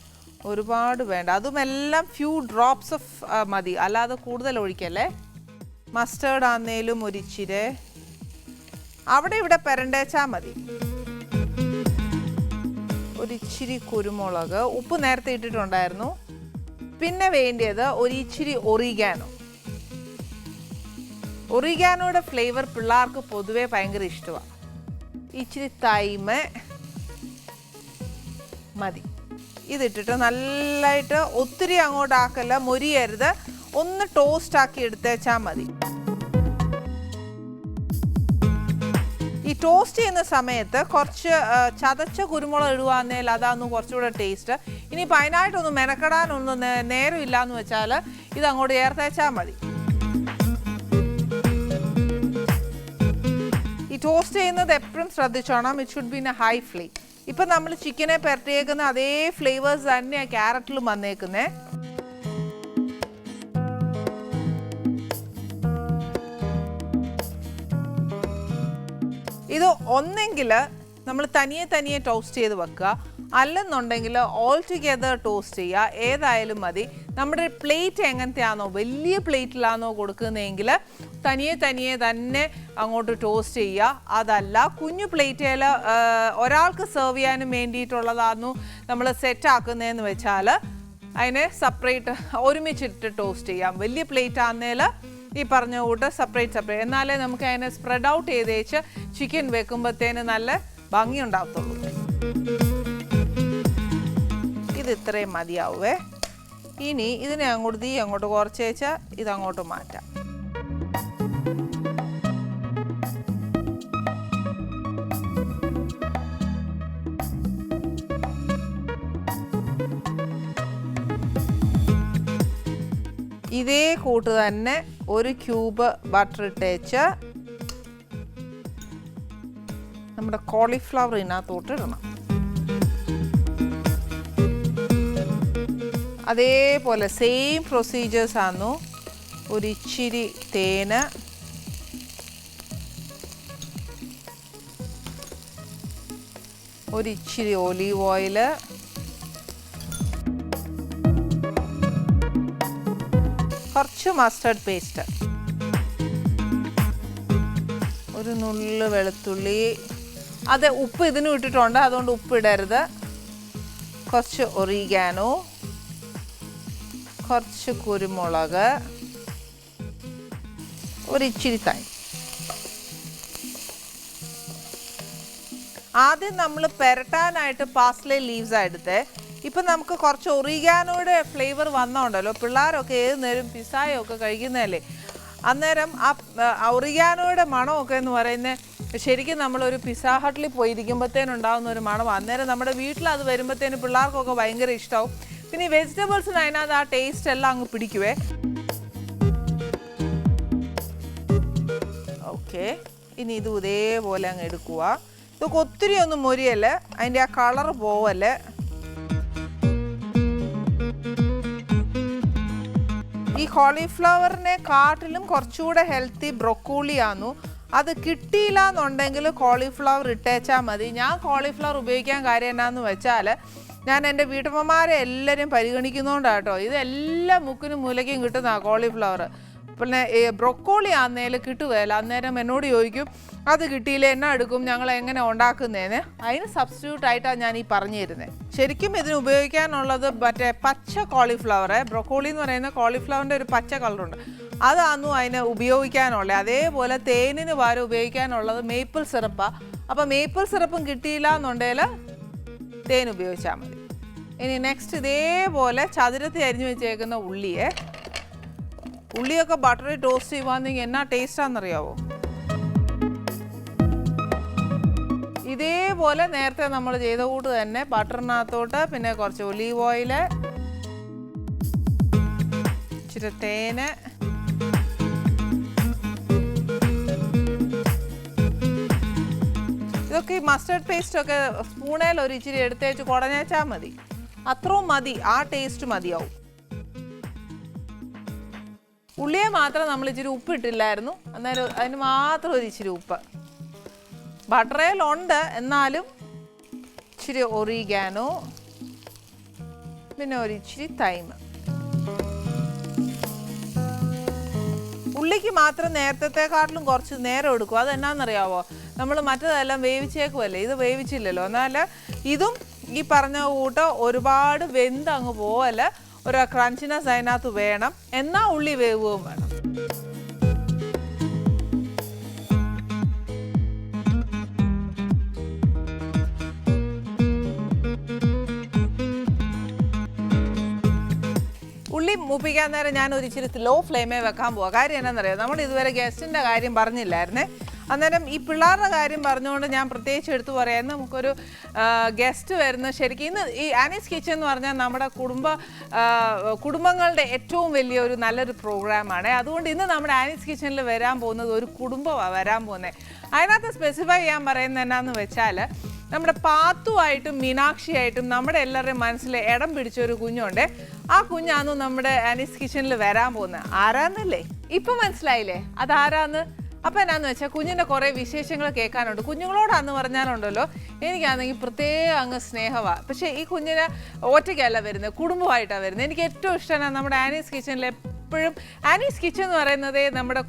ഒരുപാട് വേണ്ട, അതുമെല്ലാം ഫ്യൂ ഡ്രോപ്സ് ഓഫ് മതി, അല്ലാതെ കൂടുതൽ ഒഴിക്കല്ലേ. മസ്റ്റേർഡ് ആന്നേലും ഒരിച്ചിരി അവിടെ ഇവിടെ പെരണ്ടേച്ചാൽ മതി. ഒരിച്ചിരി കുരുമുളക്, ഉപ്പ് നേരത്തെ ഇട്ടിട്ടുണ്ടായിരുന്നു. പിന്നെ വേണ്ടിയത് ഒരിച്ചിരി ഒറിഗാനോ. ഒറിഗാനോയുടെ ഫ്ലേവർ പിള്ളേർക്ക് പൊതുവെ ഭയങ്കര ഇഷ്ടമാണ്. ഇച്ചിരി തൈമ് മതി. ഇതിട്ടിട്ട് നല്ലതായിട്ട് ഒത്തിരി അങ്ങോട്ട് ആക്കല്ല, മൊരിയരുത്, ഒന്ന് ടോസ്റ്റ് ആക്കി എടുത്തേച്ചാൽ മതി. ഈ ടോസ്റ്റ് ചെയ്യുന്ന സമയത്ത് കുറച്ച് ചതച്ച കുരുമുളക് ഇടുവാന്നേൽ അതാന്ന് കുറച്ചുകൂടെ ടേസ്റ്റ്. ഇനിയിപ്പോൾ അതിനായിട്ടൊന്ന് മെനക്കെടാനൊന്നും നേരമില്ല എന്ന് വെച്ചാൽ ഇത് അങ്ങോട്ട് ചേർത്തേച്ചാൽ മതി. ഈ ടോസ്റ്റ് ചെയ്യുന്നത് എപ്പോഴും ശ്രദ്ധിച്ചോണം. It should be in a high flame. ഇപ്പം നമ്മൾ ചിക്കനെ പുരട്ടിയേക്കുന്ന അതേ ഫ്ലേവേഴ്സ് തന്നെയാണ് ക്യാരറ്റിലും വന്നേക്കുന്നത്. ഇത് ഒന്നെങ്കിൽ നമ്മൾ തനിയെ ടോസ്റ്റ് ചെയ്ത് വെക്കുക, അല്ലെന്നുണ്ടെങ്കിൽ ഓൾ ടുഗെദർ ടോസ്റ്റ് ചെയ്യുക. ഏതായാലും മതി. നമ്മുടെ പ്ലേറ്റ് എങ്ങനത്തെയാണോ, വലിയ പ്ലേറ്റിലാണോ കൊടുക്കുന്നതെങ്കിൽ തനിയെ തന്നെ അങ്ങോട്ട് ടോസ്റ്റ് ചെയ്യുക. അതല്ല കുഞ്ഞു പ്ലേറ്റിൽ ഒരാൾക്ക് സെർവ് ചെയ്യാനും വേണ്ടിയിട്ടുള്ളതായിരുന്നു നമ്മൾ സെറ്റാക്കുന്നതെന്ന് വെച്ചാൽ അതിനെ സെപ്പറേറ്റ് ഒരുമിച്ചിട്ട് ടോസ്റ്റ് ചെയ്യാം. വലിയ പ്ലേറ്റ് ആണെന്നേൽ ഈ പറഞ്ഞ കൂട്ട് സെപ്പറേറ്റ് എന്നാലേ നമുക്ക് അതിനെ സ്പ്രെഡ് ഔട്ട് ചെയ്തേച്ച് ചിക്കൻ വെക്കുമ്പോഴത്തേന് നല്ല ഭംഗി ഉണ്ടാകത്തുള്ളൂ. ഇത് ഇത്രയും മതിയാവേ. ഇനി ഇതിനെ അങ്ങോട്ട് കുറച്ചേച്ച് ഇതങ്ങോട്ട് മാറ്റാം. ഇതേ കൂട്ട് തന്നെ ഒരു ക്യൂബ് ബട്ടർ ഇട്ടേച്ച് നമ്മുടെ കോളിഫ്ലവർ ഇതിനകത്തോട്ട് ഇടണം. അതേപോലെ സെയിം പ്രൊസീജിയേഴ്സ് ആയിരുന്നു. ഒരു ഇച്ചിരി തേന്, ഒരു ഇച്ചിരി ഒലീവ് ഓയിൽ, കുറച്ച് മസ്റ്റർഡ് പേസ്റ്റ്, ഒരു നുള്ളു വെളുത്തുള്ളി. അത് ഉപ്പ് ഇതിനും ഇട്ടിട്ടുണ്ട്, അതുകൊണ്ട് ഉപ്പ് ഇടരുത്. കുറച്ച് ഒറിഗാനോ, കുറച്ച് കുരുമുളക്, ഒരിച്ചിരി തൈം. ആദ്യം നമ്മൾ പെരട്ടാനായിട്ട് പാസ്ലേ ലീവ്സാണ് എടുത്തത്. ഇപ്പം നമുക്ക് കുറച്ച് ഒറിഗാനോയുടെ ഫ്ലേവർ വന്നോണ്ടല്ലോ, പിള്ളേരൊക്കെ ഏത് നേരം പിസ്സായൊക്കെ കഴിക്കുന്നതല്ലേ, അന്നേരം ആ ഒറിഗാനോയുടെ മണമൊക്കെ എന്ന് പറയുന്നത് ശരിക്കും നമ്മളൊരു പിസ്സ ഹട്ടിൽ പോയിരിക്കുമ്പോഴത്തേനുണ്ടാകുന്ന ഒരു മണം. അന്നേരം നമ്മുടെ വീട്ടിൽ അത് വരുമ്പോഴത്തേന് പിള്ളേർക്കൊക്കെ ഭയങ്കര ഇഷ്ടമാവും. പിന്നെ ഈ വെജിറ്റബിൾസിന് അതിനകത്ത് ആ ടേസ്റ്റ് എല്ലാം അങ്ങ് പിടിക്കുവേ. ഓക്കെ, ഇനി ഇത് ഇതേപോലെ അങ്ങ് എടുക്കുക. ഇതൊക്കെ ഒത്തിരി ഒന്നും മൊരിയല്ലേ, അതിൻ്റെ ആ കളർ പോവല്ലേ. ഈ കോളിഫ്ലവറിനെ കാട്ടിലും കുറച്ചുകൂടെ ഹെൽത്തി ബ്രൊക്കോളി ആന്നു. അത് കിട്ടിയില്ല എന്നുണ്ടെങ്കിൽ കോളിഫ്ലവർ ഇട്ടേച്ചാൽ മതി. ഞാൻ കോളിഫ്ലവർ ഉപയോഗിക്കാൻ കാര്യം എന്നാന്ന് വെച്ചാൽ ഞാൻ എൻ്റെ വീട്ടമ്മമാരെ എല്ലാവരും പരിഗണിക്കുന്നതുകൊണ്ടാണ് കേട്ടോ. ഇതെല്ലാം മുക്കിനും മൂലയ്ക്കും കിട്ടുന്ന കോളിഫ്ലവർ. പിന്നെ ബ്രൊക്കോളി ആന്നേൽ കിട്ടുകയില്ല. അന്നേരം എന്നോട് ചോദിക്കും അത് കിട്ടിയില്ല എന്നാ എടുക്കും, ഞങ്ങൾ എങ്ങനെ ഉണ്ടാക്കുന്നതെന്ന്. അതിന് സബ്സ്റ്റിറ്റ്യൂട്ട് ആയിട്ടാണ് ഞാൻ ഈ പറഞ്ഞു തരുന്നത്. ശരിക്കും ഇതിന് ഉപയോഗിക്കാനുള്ളത് മറ്റേ പച്ച കോളിഫ്ലവർ, ബ്രൊക്കോളി എന്ന് പറയുന്ന കോളിഫ്ലവറിൻ്റെ ഒരു പച്ച കളറുണ്ട്, അതാന്നു അതിന് ഉപയോഗിക്കാനുള്ളത്. അതേപോലെ തേനിന് പകരം ഉപയോഗിക്കാനുള്ളത് മേപ്പിൾ സിറപ്പാണ്. അപ്പോൾ മേപ്പിൾ സിറപ്പും കിട്ടിയില്ല എന്നുണ്ടെങ്കിൽ തേൻ ഉപയോഗിച്ചാൽ മതി. ഇനി നെക്സ്റ്റ് ഇതേപോലെ ചതുരത്തിൽ അരിഞ്ഞു വെച്ചേക്കുന്ന ഉള്ളിയൊക്കെ ബട്ടറിൽ ടോസ്റ്റ് ചെയ്യുവാണെങ്കിൽ എന്നാ ടേസ്റ്റാണെന്നറിയാവോ. ഇതേപോലെ നേരത്തെ നമ്മൾ ചെയ്ത കൂട്ട് തന്നെ ബട്ടറിനകത്തോട്ട് പിന്നെ കുറച്ച് ഒലീവ് ഓയിൽ, ഇച്ചിരി തേന്, ഇതൊക്കെ ഈ മസ്റ്റർഡ് പേസ്റ്റൊക്കെ സ്പൂണേൽ ഒരു ഇച്ചിരി എടുത്തേച്ച് കുടഞ്ഞേച്ചാൽ മതി. അത്രയും മതി, ആ ടേസ്റ്റ് മതിയാവും. ഉള്ളിയെ മാത്രം നമ്മൾ ഇച്ചിരി ഉപ്പ് ഇട്ടില്ലായിരുന്നു, അന്നേരം അതിന് മാത്രം ഒരു ഇച്ചിരി ഉപ്പ്. ബട്ടറേലുണ്ട്, എന്നാലും ഇച്ചിരി ഒറിഗാനോ, പിന്നെ ഒരു ഇച്ചിരി തൈം. ഉള്ളിക്ക് മാത്രം നേരത്തെക്കാട്ടിലും കുറച്ച് നേരം എടുക്കും. അതെന്നാന്നറിയാവോ, നമ്മൾ മറ്റേതെല്ലാം വേവിച്ചേക്കുമല്ലേ, ഇത് വേവിച്ചില്ലല്ലോ. എന്നാൽ ഇതും ഈ പറഞ്ഞ കൂട്ട് ഒരുപാട് വെന്ത് അങ്ങ് പോവല്ല, ഒരു ക്രഞ്ചിനെസ് അതിനകത്ത് വേണം, എന്നാൽ ഉള്ളി വേവുകയും വേണം. ഉള്ളി മൂപ്പിക്കാൻ നേരം ഞാൻ ഒരു ഇച്ചിരി ലോ ഫ്ലെയിമേ വെക്കാൻ പോവാം. കാര്യം എന്നാണെന്നറിയാം, നമ്മൾ ഇതുവരെ ഗസ്റ്റിൻ്റെ കാര്യം പറഞ്ഞില്ലായിരുന്നേ. അന്നേരം ഈ പിള്ളേരുടെ കാര്യം പറഞ്ഞുകൊണ്ട് ഞാൻ പ്രത്യേകിച്ച് എടുത്തു പറയാം, നമുക്കൊരു ഗസ്റ്റ് വരുന്ന ശരിക്കും ഇന്ന് ഈ ആനീസ് കിച്ചൺ എന്ന് പറഞ്ഞാൽ നമ്മുടെ കുടുംബങ്ങളുടെ ഏറ്റവും വലിയ ഒരു നല്ലൊരു പ്രോഗ്രാമാണ്. അതുകൊണ്ട് ഇന്ന് നമ്മുടെ ആനീസ് കിച്ചണിൽ വരാൻ പോകുന്നത് ഒരു കുടുംബമാണ് വരാൻ പോകുന്നത്. അതിനകത്ത് സ്പെസിഫൈ ചെയ്യാൻ പറയുന്നത് എന്നാന്ന് വെച്ചാൽ നമ്മുടെ പാത്തുവായിട്ടും മീനാക്ഷിയായിട്ടും നമ്മുടെ എല്ലാവരുടെയും മനസ്സിൽ ഇടം പിടിച്ച ഒരു കുഞ്ഞുണ്ട്. ആ കുഞ്ഞാണ് നമ്മുടെ ആനീസ് കിച്ചണിൽ വരാൻ പോകുന്നത്. ആരാന്നല്ലേ ഇപ്പം മനസ്സിലായില്ലേ അതാരാന്ന്? അപ്പം എന്നാന്ന് വെച്ചാൽ കുഞ്ഞിൻ്റെ കുറേ വിശേഷങ്ങൾ കേൾക്കാനുണ്ട്. കുഞ്ഞുങ്ങളോടാന്ന് പറഞ്ഞാലുണ്ടല്ലോ എനിക്കാണെങ്കിൽ പ്രത്യേകം അങ്ങ് സ്നേഹമാണ്. പക്ഷേ ഈ കുഞ്ഞിനെ ഒറ്റയ്ക്കല്ല വരുന്നത്, കുടുംബമായിട്ടാണ് വരുന്നത്. എനിക്ക് ഏറ്റവും ഇഷ്ടമാണ് നമ്മുടെ ആനീസ് കിച്ചണിൽ എപ്പോഴും ആനീസ് കിച്ചൺ എന്ന് പറയുന്നത് നമ്മുടെ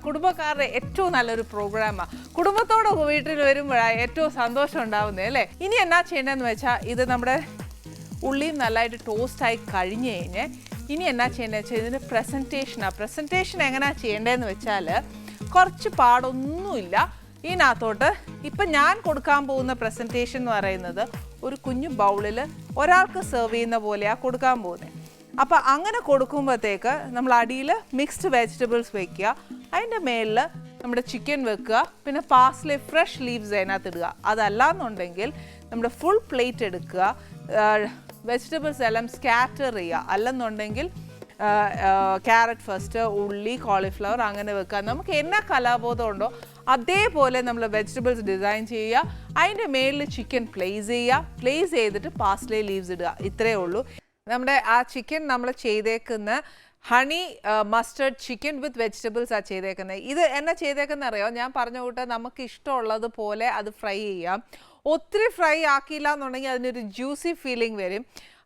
കുടുംബക്കാരുടെ ഏറ്റവും നല്ലൊരു പ്രോഗ്രാമാണ്. കുടുംബത്തോടെ വീട്ടിൽ വരുമ്പോഴാണ് ഏറ്റവും സന്തോഷം ഉണ്ടാവുന്നത് അല്ലേ. ഇനി എന്നാ ചെയ്യേണ്ടതെന്ന് വെച്ചാൽ ഇത് നമ്മുടെ ഉള്ളിയും നല്ലതായിട്ട് ടോസ്റ്റായി കഴിഞ്ഞ് കഴിഞ്ഞ് ഇനി എന്നാ ചെയ്യേണ്ടതെന്ന് വെച്ചാൽ ഇതിൻ്റെ പ്രസൻറ്റേഷനാണ്. പ്രസൻറ്റേഷൻ എങ്ങനെയാണ് ചെയ്യേണ്ടതെന്ന് വെച്ചാൽ കുറച്ച് പാടൊന്നുമില്ല. ഇതിനകത്തോട്ട് ഇപ്പം ഞാൻ കൊടുക്കാൻ പോകുന്ന പ്രസൻറ്റേഷൻ എന്ന് പറയുന്നത് ഒരു കുഞ്ഞു ബൗളിൽ ഒരാൾക്ക് സെർവ് ചെയ്യുന്ന പോലെയാണ് കൊടുക്കാൻ പോകുന്നത്. അപ്പോൾ അങ്ങനെ കൊടുക്കുമ്പോഴത്തേക്ക് നമ്മൾ അടിയിൽ മിക്സ്ഡ് വെജിറ്റബിൾസ് വെക്കുക, അതിൻ്റെ മേളിൽ നമ്മുടെ ചിക്കൻ വെക്കുക, പിന്നെ പാസ്ലി ഫ്രഷ് ലീവ്സ് അതിനകത്ത് ഇടുക. അതല്ലാന്നുണ്ടെങ്കിൽ നമ്മുടെ ഫുൾ പ്ലേറ്റ് എടുക്കുക, വെജിറ്റബിൾസ് എല്ലാം സ്കാറ്റർ ചെയ്യുക. അല്ലെന്നുണ്ടെങ്കിൽ ക്യാരറ്റ് ഫസ്റ്റ്, ഉള്ളി, കോളിഫ്ലവർ അങ്ങനെ വെക്കുക. നമുക്ക് എന്നാ കലാബോധം ഉണ്ടോ അതേപോലെ നമ്മൾ വെജിറ്റബിൾസ് ഡിസൈൻ ചെയ്യുക, അതിൻ്റെ മേളിൽ ചിക്കൻ പ്ലേസ് ചെയ്യുക, പ്ലേസ് ചെയ്തിട്ട് പാസ്ലി ലീവ്സ് ഇടുക. ഇത്രയേ ഉള്ളൂ. നമ്മുടെ ആ ചിക്കൻ നമ്മൾ ചെയ്തേക്കുന്ന honey mustard chicken with vegetables ആ ചെയ്തേക്കുന്നത്. ഇത് എന്നാ ചെയ്തേക്കുന്നത് അറിയോ? ഞാൻ പറഞ്ഞ കൂട്ട് നമുക്ക് ഇഷ്ടമുള്ളത് പോലെ അത് ഫ്രൈ ചെയ്യാം. ഒത്തിരി ഫ്രൈ ആക്കിയില്ല എന്നുണ്ടെങ്കിൽ അതിനൊരു ജ്യൂസി ഫീലിംഗ് വരും.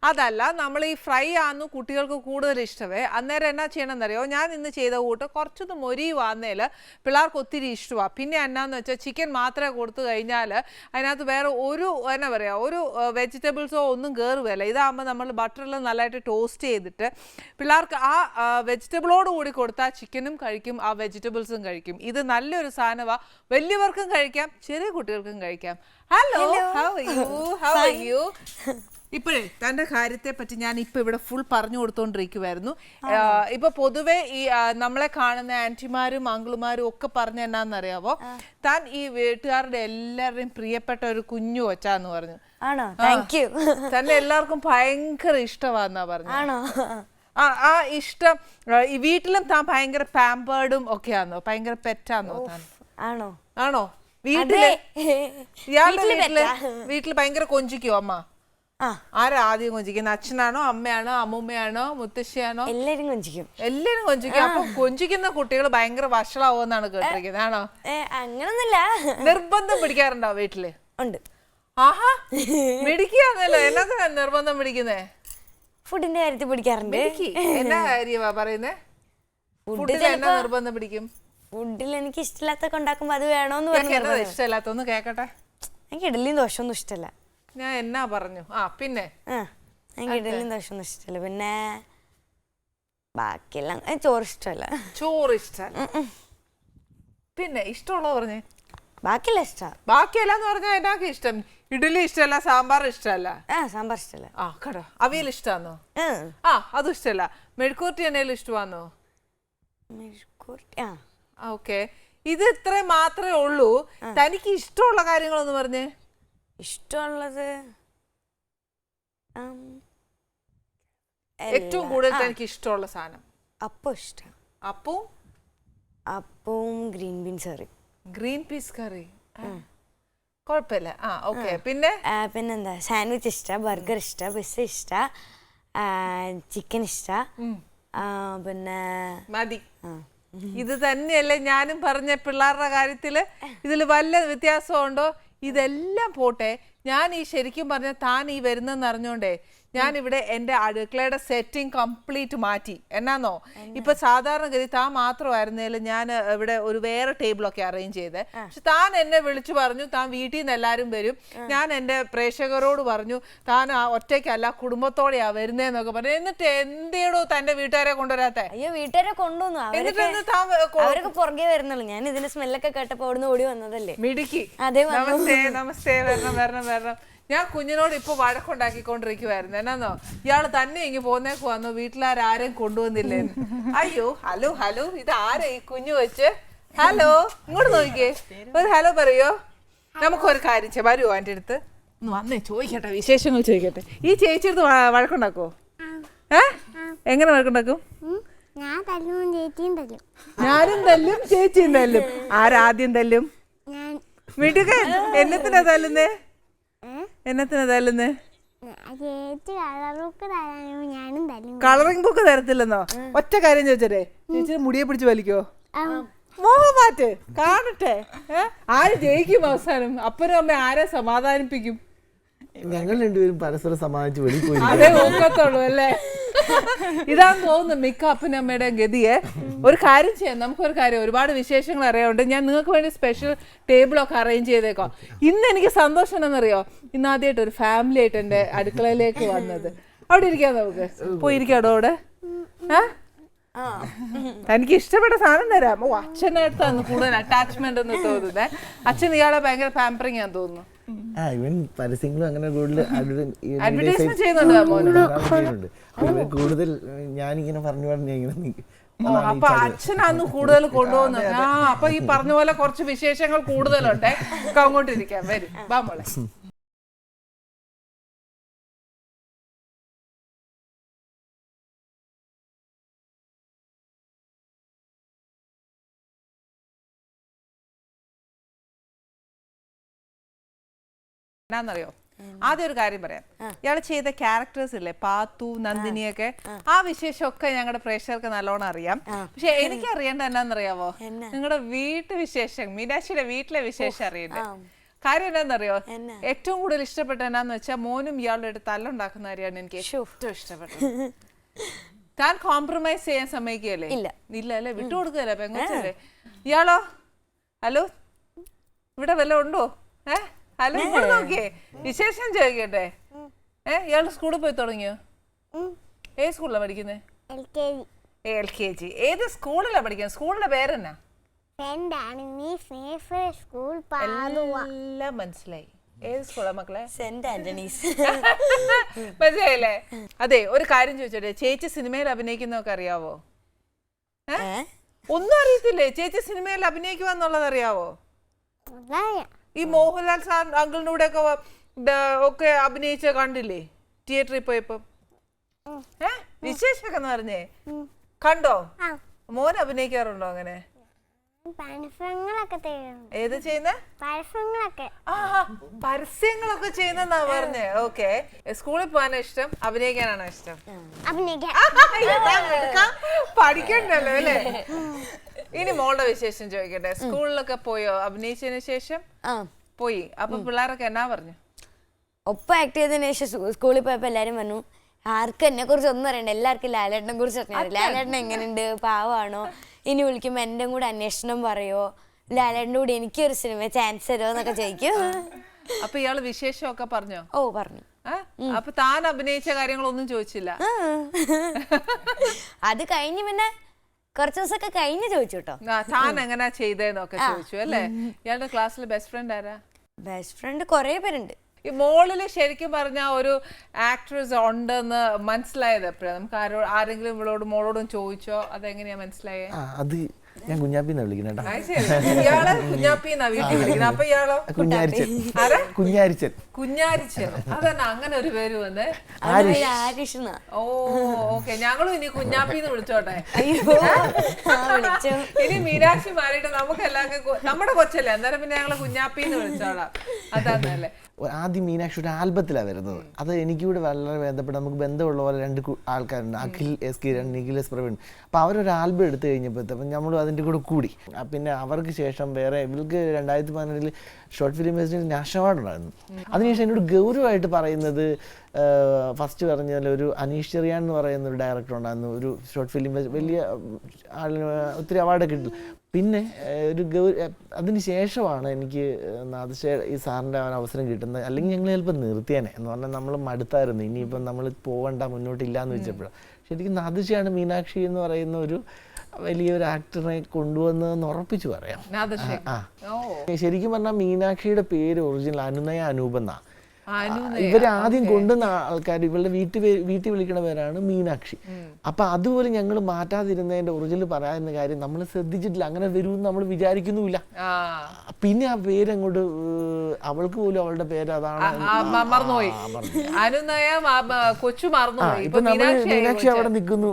അതല്ല നമ്മൾ ഈ ഫ്രൈ ആണെന്ന് കുട്ടികൾക്ക് കൂടുതൽ ഇഷ്ടമേ. അന്നേരം എന്നാ ചെയ്യണമെന്നറിയോ? ഞാൻ ഇന്ന് ചെയ്ത കൂട്ട് കുറച്ചൊന്ന് മൊരിയുവാന്നേൽ പിള്ളേർക്ക് ഒത്തിരി ഇഷ്ടമാണ്. പിന്നെ എന്നാന്ന് വെച്ചാൽ ചിക്കൻ മാത്രമേ കൊടുത്തു കഴിഞ്ഞാൽ അതിനകത്ത് വേറെ ഒരു എന്നാ പറയുക ഒരു വെജിറ്റബിൾസോ ഒന്നും കയറുകയല്ല. ഇതാകുമ്പോൾ നമ്മൾ ബട്ടറിൽ നല്ലതായിട്ട് ടോസ്റ്റ് ചെയ്തിട്ട് പിള്ളേർക്ക് ആ വെജിറ്റബിളോട് കൂടി കൊടുത്താൽ ചിക്കനും കഴിക്കും ആ വെജിറ്റബിൾസും കഴിക്കും. ഇത് നല്ലൊരു സാധനമാണ്. വലിയവർക്കും കഴിക്കാം, ചെറിയ കുട്ടികൾക്കും കഴിക്കാം. Hello, how are you? ഇപ്പോഴേ തൻ്റെ കാര്യത്തെ പറ്റി ഞാൻ ഇപ്പോൾ ഇവിടെ ഫുൾ പറഞ്ഞു കൊടുത്തോണ്ടിരിക്കുമായിരുന്നു. ഇപ്പൊ പൊതുവെ ഈ നമ്മളെ കാണുന്ന ആന്റിമാരും അങ്കിളുമാരും ഒക്കെ പറഞ്ഞ എന്നാന്നറിയാവോ, താൻ ഈ വീട്ടുകാരുടെ എല്ലാവരുടെയും പ്രിയപ്പെട്ട ഒരു കുഞ്ഞു കൊച്ചാന്ന് പറഞ്ഞു. തന്നെ എല്ലാവർക്കും ഭയങ്കര ഇഷ്ടമാന്നാ പറഞ്ഞു. ആ ഇഷ്ടം ഈ വീട്ടിലും താൻ ഭയങ്കര പാമ്പേർഡും ഒക്കെയാന്നോ, ഭയങ്കര പെറ്റാന്നോ താൻ? ആണോ? വീട്ടില് ഭയങ്കര കൊഞ്ചിക്കോ അമ്മ? ആരാ ആദ്യം കൊഞ്ചിക്കുന്നത്? അച്ഛനാണോ, അമ്മയാണോ, അമ്മൂമ്മയാണോ, മുത്തശ്ശിയാണോ? എല്ലാരും കൊഞ്ചിക്കും. എല്ലാരും കൊഞ്ചിക്കും. അപ്പൊ കൊഞ്ചിക്കുന്ന കുട്ടികൾ ഭയങ്കര വഷളാവുമെന്നാണ് കേട്ടിരിക്കുന്നത്. ആണോ? അങ്ങനൊന്നുമില്ല. നിർബന്ധം പിടിക്കാറുണ്ടോ വീട്ടില്? ഉണ്ട്. ആഹാ, പിടിക്കാന്നല്ലോ. എന്നൊക്കെ നിർബന്ധം പിടിക്കുന്നേ? ഫുഡിന്റെ കാര്യത്തിൽ പിടിക്കാറുണ്ട്. എന്നാ കാര്യമാ പറയുന്നേ? ഫുഡിൽ എന്നാ നിർബന്ധം പിടിക്കും? ഫുഡിൽ എനിക്ക് ഇഷ്ടമില്ലാത്തൊക്കെ ഉണ്ടാക്കുമ്പോ അത് വേണോന്ന് പറഞ്ഞു. ഇഷ്ടമില്ലാത്തൊന്ന് കേക്കട്ടെ. എനിക്ക് ഇഡലിയും ദോശയൊന്നും ഇഷ്ടമല്ല. ഞാൻ എന്നാ പറഞ്ഞു? പിന്നെ എനിക്ക് ഇഡലിയും ദോശയൊന്നും ഇഷ്ടമല്ല. പിന്നെ ബാക്കിയെല്ലാം ചോറ് ഇഷ്ടമല്ല. ചോറ് ഇഷ്ടമല്ല. പിന്നെ ഇഷ്ടമുള്ളത് പറഞ്ഞേ. ബാക്കിയെല്ലാം ഇഷ്ടമാണ്. ബാക്കിയെല്ലാം പറഞ്ഞാൽ എന്നാക്ക് ഇഷ്ടം? ഇഡലി ഇഷ്ടമല്ല, സാമ്പാർ ഇഷ്ടമല്ല. സാമ്പാർ ഇഷ്ടമല്ല. കേട്ടോ. അവിയൽ ഇഷ്ടമാണോ? അതും ഇഷ്ടമല്ല. മെഴുക്കൂർട്ടി എണ്ണയിൽ ഇഷ്ടമാണോ? ഓക്കെ. ഇത് ഇത്ര മാത്രമേ ഉള്ളൂ. തനിക്ക് ഇഷ്ടമുള്ള കാര്യങ്ങളൊന്ന് പറഞ്ഞേ. ഇഷ്ടമുള്ളത് ഏറ്റവും കൂടുതൽ തനിക്ക് ഇഷ്ടമുള്ള സാധനം? അപ്പം ഇഷ്ടം. അപ്പവും ഗ്രീൻ ബീൻസ് കറി. ഗ്രീൻ പീസ് കറി കുഴപ്പമില്ല. ഓക്കെ. പിന്നെന്താ, സാൻഡ്വിച്ച് ഇഷ്ടം, ബർഗർ ഇഷ്ടം, പിസ്സ ഇഷ്ടം, ചിക്കൻ ഇഷ്ടം. പിന്നെ മതി. ഇത് തന്നെയല്ലേ ഞാനും പറഞ്ഞ പിള്ളേരുടെ കാര്യത്തില് ഇതിൽ വല്ല വ്യത്യാസമുണ്ടോ? ഇതെല്ലാം പോട്ടെ, ഞാൻ ഈ ശരിക്കും പറഞ്ഞ താൻ ഈ വരുന്നെന്ന് അറിഞ്ഞോണ്ടേ ഞാനിവിടെ എൻ്റെ അടുക്കളയുടെ സെറ്റിംഗ് കംപ്ലീറ്റ് മാറ്റി. എന്നാന്നോ, ഇപ്പൊ സാധാരണഗതി താൻ മാത്രമായിരുന്നേൽ ഞാൻ ഇവിടെ ഒരു വേറെ ടേബിളൊക്കെ അറേഞ്ച് ചെയ്തേ. പക്ഷെ താൻ എന്നെ വിളിച്ചു പറഞ്ഞു താൻ വീട്ടിൽ നിന്ന് എല്ലാവരും വരും. ഞാൻ എൻ്റെ പ്രേക്ഷകരോട് പറഞ്ഞു താൻ ഒറ്റയ്ക്കല്ല കുടുംബത്തോടെയാ വരുന്നേന്നൊക്കെ പറഞ്ഞു. എന്നിട്ട് എന്തേടോ തന്റെ വീട്ടുകാരെ കൊണ്ടുവരാത്തെ? അയ്യോ, വീട്ടുകാരെ കൊണ്ടുവന്നു. അവരൊക്കെ പുറകെ വരുന്നുള്ളൂ. ഞാൻ ഇതിന്റെ സ്മെല്ലൊക്കെ കേട്ടപ്പോ അവിടുന്ന് ഓടി വന്നതല്ലേ. മിടുക്കി. നമസ്തേ നമസ്തേ, വരണം വരണം വരണം. ഞാൻ കുഞ്ഞിനോട് ഇപ്പൊ വഴക്കുണ്ടാക്കിക്കൊണ്ടിരിക്കുവായിരുന്നു. എന്നാന്നോ, ഇയാള് തന്നെ ഇങ്ങ് പോന്നേക്ക് വന്നു, വീട്ടിലാരും കൊണ്ടുവന്നില്ലേന്ന്. അയ്യോ, ഹലോ ഹലോ, ഇത് ആരാ ഈ കുഞ്ഞു വെച്ച്? ഹലോ, ഇങ്ങോട്ട് നോക്കിക്കേ, ഒരു ഹലോ പറയോ. നമുക്കൊരു കാര്യം ചെയ്യാം, വരുമോ എൻ്റെ അടുത്ത് ഒന്ന് വന്നേ, ചോദിക്കട്ടെ, വിശേഷങ്ങൾ ചോദിക്കട്ടെ. ഈ ചേച്ചി അടുത്ത് വഴക്കുണ്ടാക്കോ? എങ്ങനെ വഴക്കുണ്ടാക്കും? ഞാനും തല്ലും ചേച്ചിയും തല്ലും. ആരാദ്യം തല്ലും? വീട്ടുകാർ. എന്നത്തിനാ തല്ലുന്നേ? എന്നത്തിനാ തല്ലുന്നേ? കളറിംഗ് ബുക്ക് തരത്തില്ലെന്നോ? ഒറ്റ കാര്യം ചോദിച്ചേ, ചേച്ചി മുടിയെ പിടിച്ച് വലിക്കോ? മോഹം മാറ്റ്, കാണട്ടെ. ആര് ജയിക്കും അവസാനം? അപ്പനും അമ്മ ആരെ സമാധാനിപ്പിക്കും? ഞങ്ങൾ രണ്ടുപേരും പരസ്പരം സമാധാനിച്ച് വെളിയിൽ പോയി. അതേ നോക്കത്തുള്ളൂ അല്ലേ? ഇതാന്ന് തോന്നുന്നു മിക്ക അപ്പനും അമ്മയുടെ ഗതിയെ. ഒരു കാര്യം ചെയ്യാം, നമുക്കൊരു കാര്യം, ഒരുപാട് വിശേഷങ്ങൾ അറിയാറുണ്ട്. ഞാൻ നിങ്ങൾക്ക് വേണ്ടി സ്പെഷ്യൽ ടേബിളൊക്കെ അറേഞ്ച് ചെയ്തേക്കാം. ഇന്ന് എനിക്ക് സന്തോഷം എന്താണെന്നറിയോ, ഇന്ന് ആദ്യമായിട്ട് ഒരു ഫാമിലി ആയിട്ട് എൻ്റെ അടുക്കളയിലേക്ക് വന്നത്. അവിടെ ഇരിക്കാം, നമുക്ക് പോയിരിക്കാടോ അവിടെ. എനിക്ക് ഇഷ്ടപ്പെട്ട സാധനം തരാം. അച്ഛനടുത്താണ് കൂടുതൽ അറ്റാച്ച്മെന്റ് എന്ന് തോന്നുന്നേ. അച്ഛൻ ഇയാളെ ഭയങ്കര പാമ്പറിങ് ആണെന്ന് തോന്നുന്നു. കൂടുതൽ ഞാനിങ്ങനെ പറഞ്ഞു ഇങ്ങനെ. അപ്പൊ അച്ഛനാന്ന് കൂടുതൽ കൊണ്ടുപോകുന്നത്. അപ്പൊ ഈ പറഞ്ഞ പോലെ കുറച്ച് വിശേഷങ്ങൾ കൂടുതലുണ്ട്. അങ്ങോട്ടിരിക്കാം, വരും, വാ മോളെ. എന്നാന്നറിയോ, ആദ്യം ഒരു കാര്യം പറയാം. ഇയാള് ചെയ്ത ക്യാരക്ടേഴ്സ് ഇല്ലേ, പാത്തു, നന്ദിനിയൊക്കെ, ആ വിശേഷമൊക്കെ ഞങ്ങളുടെ പ്രേക്ഷകർക്ക് നല്ലോണം അറിയാം. പക്ഷെ എനിക്ക് അറിയേണ്ട എന്നാന്നറിയാവോ, നിങ്ങളുടെ വീട്ടുവിശേഷം, മീനാക്ഷിയുടെ വീട്ടിലെ വിശേഷം അറിയണ്ടേ. കാര്യം എന്താണെന്നറിയോ, ഏറ്റവും കൂടുതൽ ഇഷ്ടപ്പെട്ട എന്നാന്ന് വെച്ചാൽ മോനും ഇയാളുടെ അടുത്ത് തല്ലുണ്ടാക്കുന്ന കാര്യമാണ് എനിക്ക് ഏറ്റവും ഇഷ്ടപ്പെട്ടത്. താൻ കോംപ്രമൈസ് ചെയ്യാൻ സമ്മതിക്കുകയല്ലേ? ഇല്ല അല്ലേ, വിട്ടുകൊടുക്കുകയല്ലേ പെങ്ങച്ചല്ലേ. ഇയാളോ? ഹലോ, ഇവിടെ വല്ലതും ഉണ്ടോ? ഹലോ, നോക്കിയേ, വിശേഷം ചോദിക്കട്ടെ. ഇയാള് സ്കൂളിൽ പോയി തുടങ്ങിയോ? ഏത് സ്കൂളിലാണ് പഠിക്കുന്നത്? LKG. ഏത് സ്കൂളിലാണ് പഠിക്കുന്നത്? സ്കൂളിന്റെ പേരെന്നാ? എല്ലാം മനസ്സിലായി. ഏത് സ്കൂളാ മക്കളെ? Saint Anthony's. മനസ്സിലായില്ലേ? അതെ, ഒരു കാര്യം ചോദിച്ചോട്ടെ, ചേച്ചി സിനിമയിൽ അഭിനയിക്കുന്നതൊക്കെ അറിയാവോ? ഒന്നും അറിയത്തില്ലേ? ചേച്ചി സിനിമയിൽ അഭിനയിക്കുക എന്നുള്ളത് അറിയാവോ? ഈ മോഹൻലാൽ സാർ അങ്കിളിന്റെ കൂടെ ഒക്കെ അഭിനയിച്ച കണ്ടില്ലേ തിയേറ്ററിൽ പോയപ്പോ? വിശേഷമൊക്കെ എന്ന് പറഞ്ഞേ കണ്ടോ? മോൻ അഭിനയിക്കാറുണ്ടോ അങ്ങനെ? ഏത് ചെയ്യുന്ന പരസ്യങ്ങളൊക്കെ ചെയ്യുന്നെന്നാ പറഞ്ഞേ. ഓക്കെ, സ്കൂളിൽ പോകാനാ ഇഷ്ടം, അഭിനയിക്കാനാണോ ഇഷ്ടം? പഠിക്കണ്ടല്ലോ അല്ലേ? ഇനി മോളുടെ വിശേഷം ചോദിക്കട്ടെ. സ്കൂളിലൊക്കെ പോയോ അഭിനയിച്ചതിന് ശേഷം? പോയി. അപ്പൊ പിള്ളേരൊക്കെ എന്നാ പറഞ്ഞു? ഒപ്പം ആക്ട് ചെയ്തതിനു ശേഷം സ്കൂളിൽ പോയപ്പോ എല്ലാരും പറഞ്ഞു, ആർക്കും എന്നെ കുറിച്ച് ഒന്നും അറിയണ്ട, എല്ലാവർക്കും ലാലേട്ടനെ കുറിച്ച് അറിയാം. ലാലേട്ടൻ എങ്ങനെയുണ്ട്, പാവാണോ, ഇനി വിളിക്കുമ്പോ എന്റെ കൂടെ അന്വേഷണം പറയോ, ലാലേട്ടൻ്റെ കൂടെ എനിക്കൊരു സിനിമ ചാൻസ് തരുമോ എന്നൊക്കെ ചോദിക്കും. അപ്പൊ ഇയാള് വിശേഷമൊക്കെ പറഞ്ഞോ? ഓ, പറഞ്ഞു. അപ്പൊ താൻ അഭിനയിച്ച കാര്യങ്ങളൊന്നും ചോദിച്ചില്ല? അത് കഴിഞ്ഞ് പിന്നെ കുറച്ച് ദിവസമൊക്കെ കഴിഞ്ഞ് ചോദിച്ചു കേട്ടോ. താൻ എങ്ങനെയാ ചെയ്തേന്നൊക്കെ ചോദിച്ചു അല്ലേ? ഇയാളുടെ ക്ലാസ്സിലെ ബെസ്റ്റ് ഫ്രണ്ട് ആരാ? ബെസ്റ്റ് ഫ്രണ്ട് കുറെ പേരുണ്ട്. ഈ മോളില് ശരിക്കും പറഞ്ഞ ഒരു ആക്ട്രസ് ഉണ്ടെന്ന് മനസ്സിലായത് എപ്പോഴാ? നമുക്ക് ആരെങ്കിലും ഇവളോട് മോളോടും ചോദിച്ചോ? അതെങ്ങനെയാ മനസ്സിലായേ? അത് ഞാൻ കുഞ്ഞാപ്പിന്നാ വിളിക്കുന്നത്. ഇയാള് കുഞ്ഞാപ്പിന്നാ വീട്ടിൽ വിളിക്കുന്നത്. അപ്പൊ ഇയാളോ? കുഞ്ഞാരിച്ചൻ. കുഞ്ഞാരിച്ചൻ, അതന്നെ അങ്ങനെ ഒരു പേര് വന്ന്. ഓ, ഓക്കെ, ഞങ്ങളും ഇനി കുഞ്ഞാപ്പിന്ന് വിളിച്ചോട്ടെ. ഇനി മീനാക്ഷി മാറിയിട്ട് നമുക്ക് എല്ലാവർക്കും നമ്മുടെ കൊച്ചല്ലേ, അന്നേരം പിന്നെ ഞങ്ങള് കുഞ്ഞാപ്പിന്ന് വിളിച്ചോളാം. അതാന്നല്ലേ. ആദ്യം മീനാക്ഷിയുടെ ആൽബത്തിലാണ് വരുന്നത്. അത് എനിക്കൂടെ വളരെ ബന്ധപ്പെട്ട് നമുക്ക് ബന്ധമുള്ള പോലെ രണ്ട് ആൾക്കാരുണ്ട്, അഖിൽ എസ് കിരൺ, നിഖിൽ എസ് പ്രവീൺ. അപ്പോൾ അവരൊരു ആൽബം എടുത്തു കഴിഞ്ഞപ്പോഴത്തേക്കും നമ്മൾ അതിൻ്റെ കൂടെ കൂടി. പിന്നെ അവർക്ക് ശേഷം വേറെ ഇവർക്ക് 2014 short film festival national award ഉണ്ടായിരുന്നു. അതിനുശേഷം എന്നോട് ഗൗരവമായിട്ട് പറയുന്നത്, ഫസ്റ്റ് പറഞ്ഞാൽ ഒരു അനീഷ് ചെറിയാൻ എന്ന് പറയുന്ന ഒരു ഡയറക്ടർ ഉണ്ടായിരുന്നു, ഒരു ഷോർട്ട് ഫിലിം വലിയ ഒത്തിരി അവാർഡൊക്കെ കിട്ടും. പിന്നെ ഒരു അതിന് ശേഷമാണ് എനിക്ക് ഈ സാറിൻ്റെ അവസരം കിട്ടുന്നത്. അല്ലെങ്കിൽ ഞങ്ങൾ ചിലപ്പോൾ നിർത്തിയേനെ എന്ന് പറഞ്ഞാൽ നമ്മൾ മടുത്തായിരുന്നു, ഇനിയിപ്പം നമ്മൾ പോകണ്ട, മുന്നോട്ടില്ലാന്ന് വെച്ചപ്പോഴാണ്. ശരിക്കും നാദിഷയാണ് മീനാക്ഷി എന്ന് പറയുന്ന ഒരു വലിയൊരു ആക്ടറെ കൊണ്ടുവന്നതെന്ന് ഉറപ്പിച്ചു പറയാം. ശരിക്കും പറഞ്ഞാൽ മീനാക്ഷിയുടെ പേര് ഒറിജിനൽ അനുനയ അനൂപ് എന്നാ. ഇവര് ആദ്യം കൊണ്ടുവന്ന ആൾക്കാർ ഇവളുടെ വീട്ടിൽ വിളിക്കണ പേരാണ് മീനാക്ഷി. അപ്പൊ അതുപോലെ ഞങ്ങൾ മാറ്റാതിരുന്നതിന്റെ ഒറിജിനൽ പറയാവുന്ന കാര്യം നമ്മൾ ശ്രദ്ധിച്ചിട്ടില്ല, അങ്ങനെ വരുമെന്ന് നമ്മൾ വിചാരിക്കുന്നുമില്ല. പിന്നെ ആ പേരങ്ങോട്ട് അവൾക്ക് പോലും അവളുടെ പേര് അതാണ് ഇപ്പൊ നമ്മള് മീനാക്ഷി അവിടെ നിൽക്കുന്നു,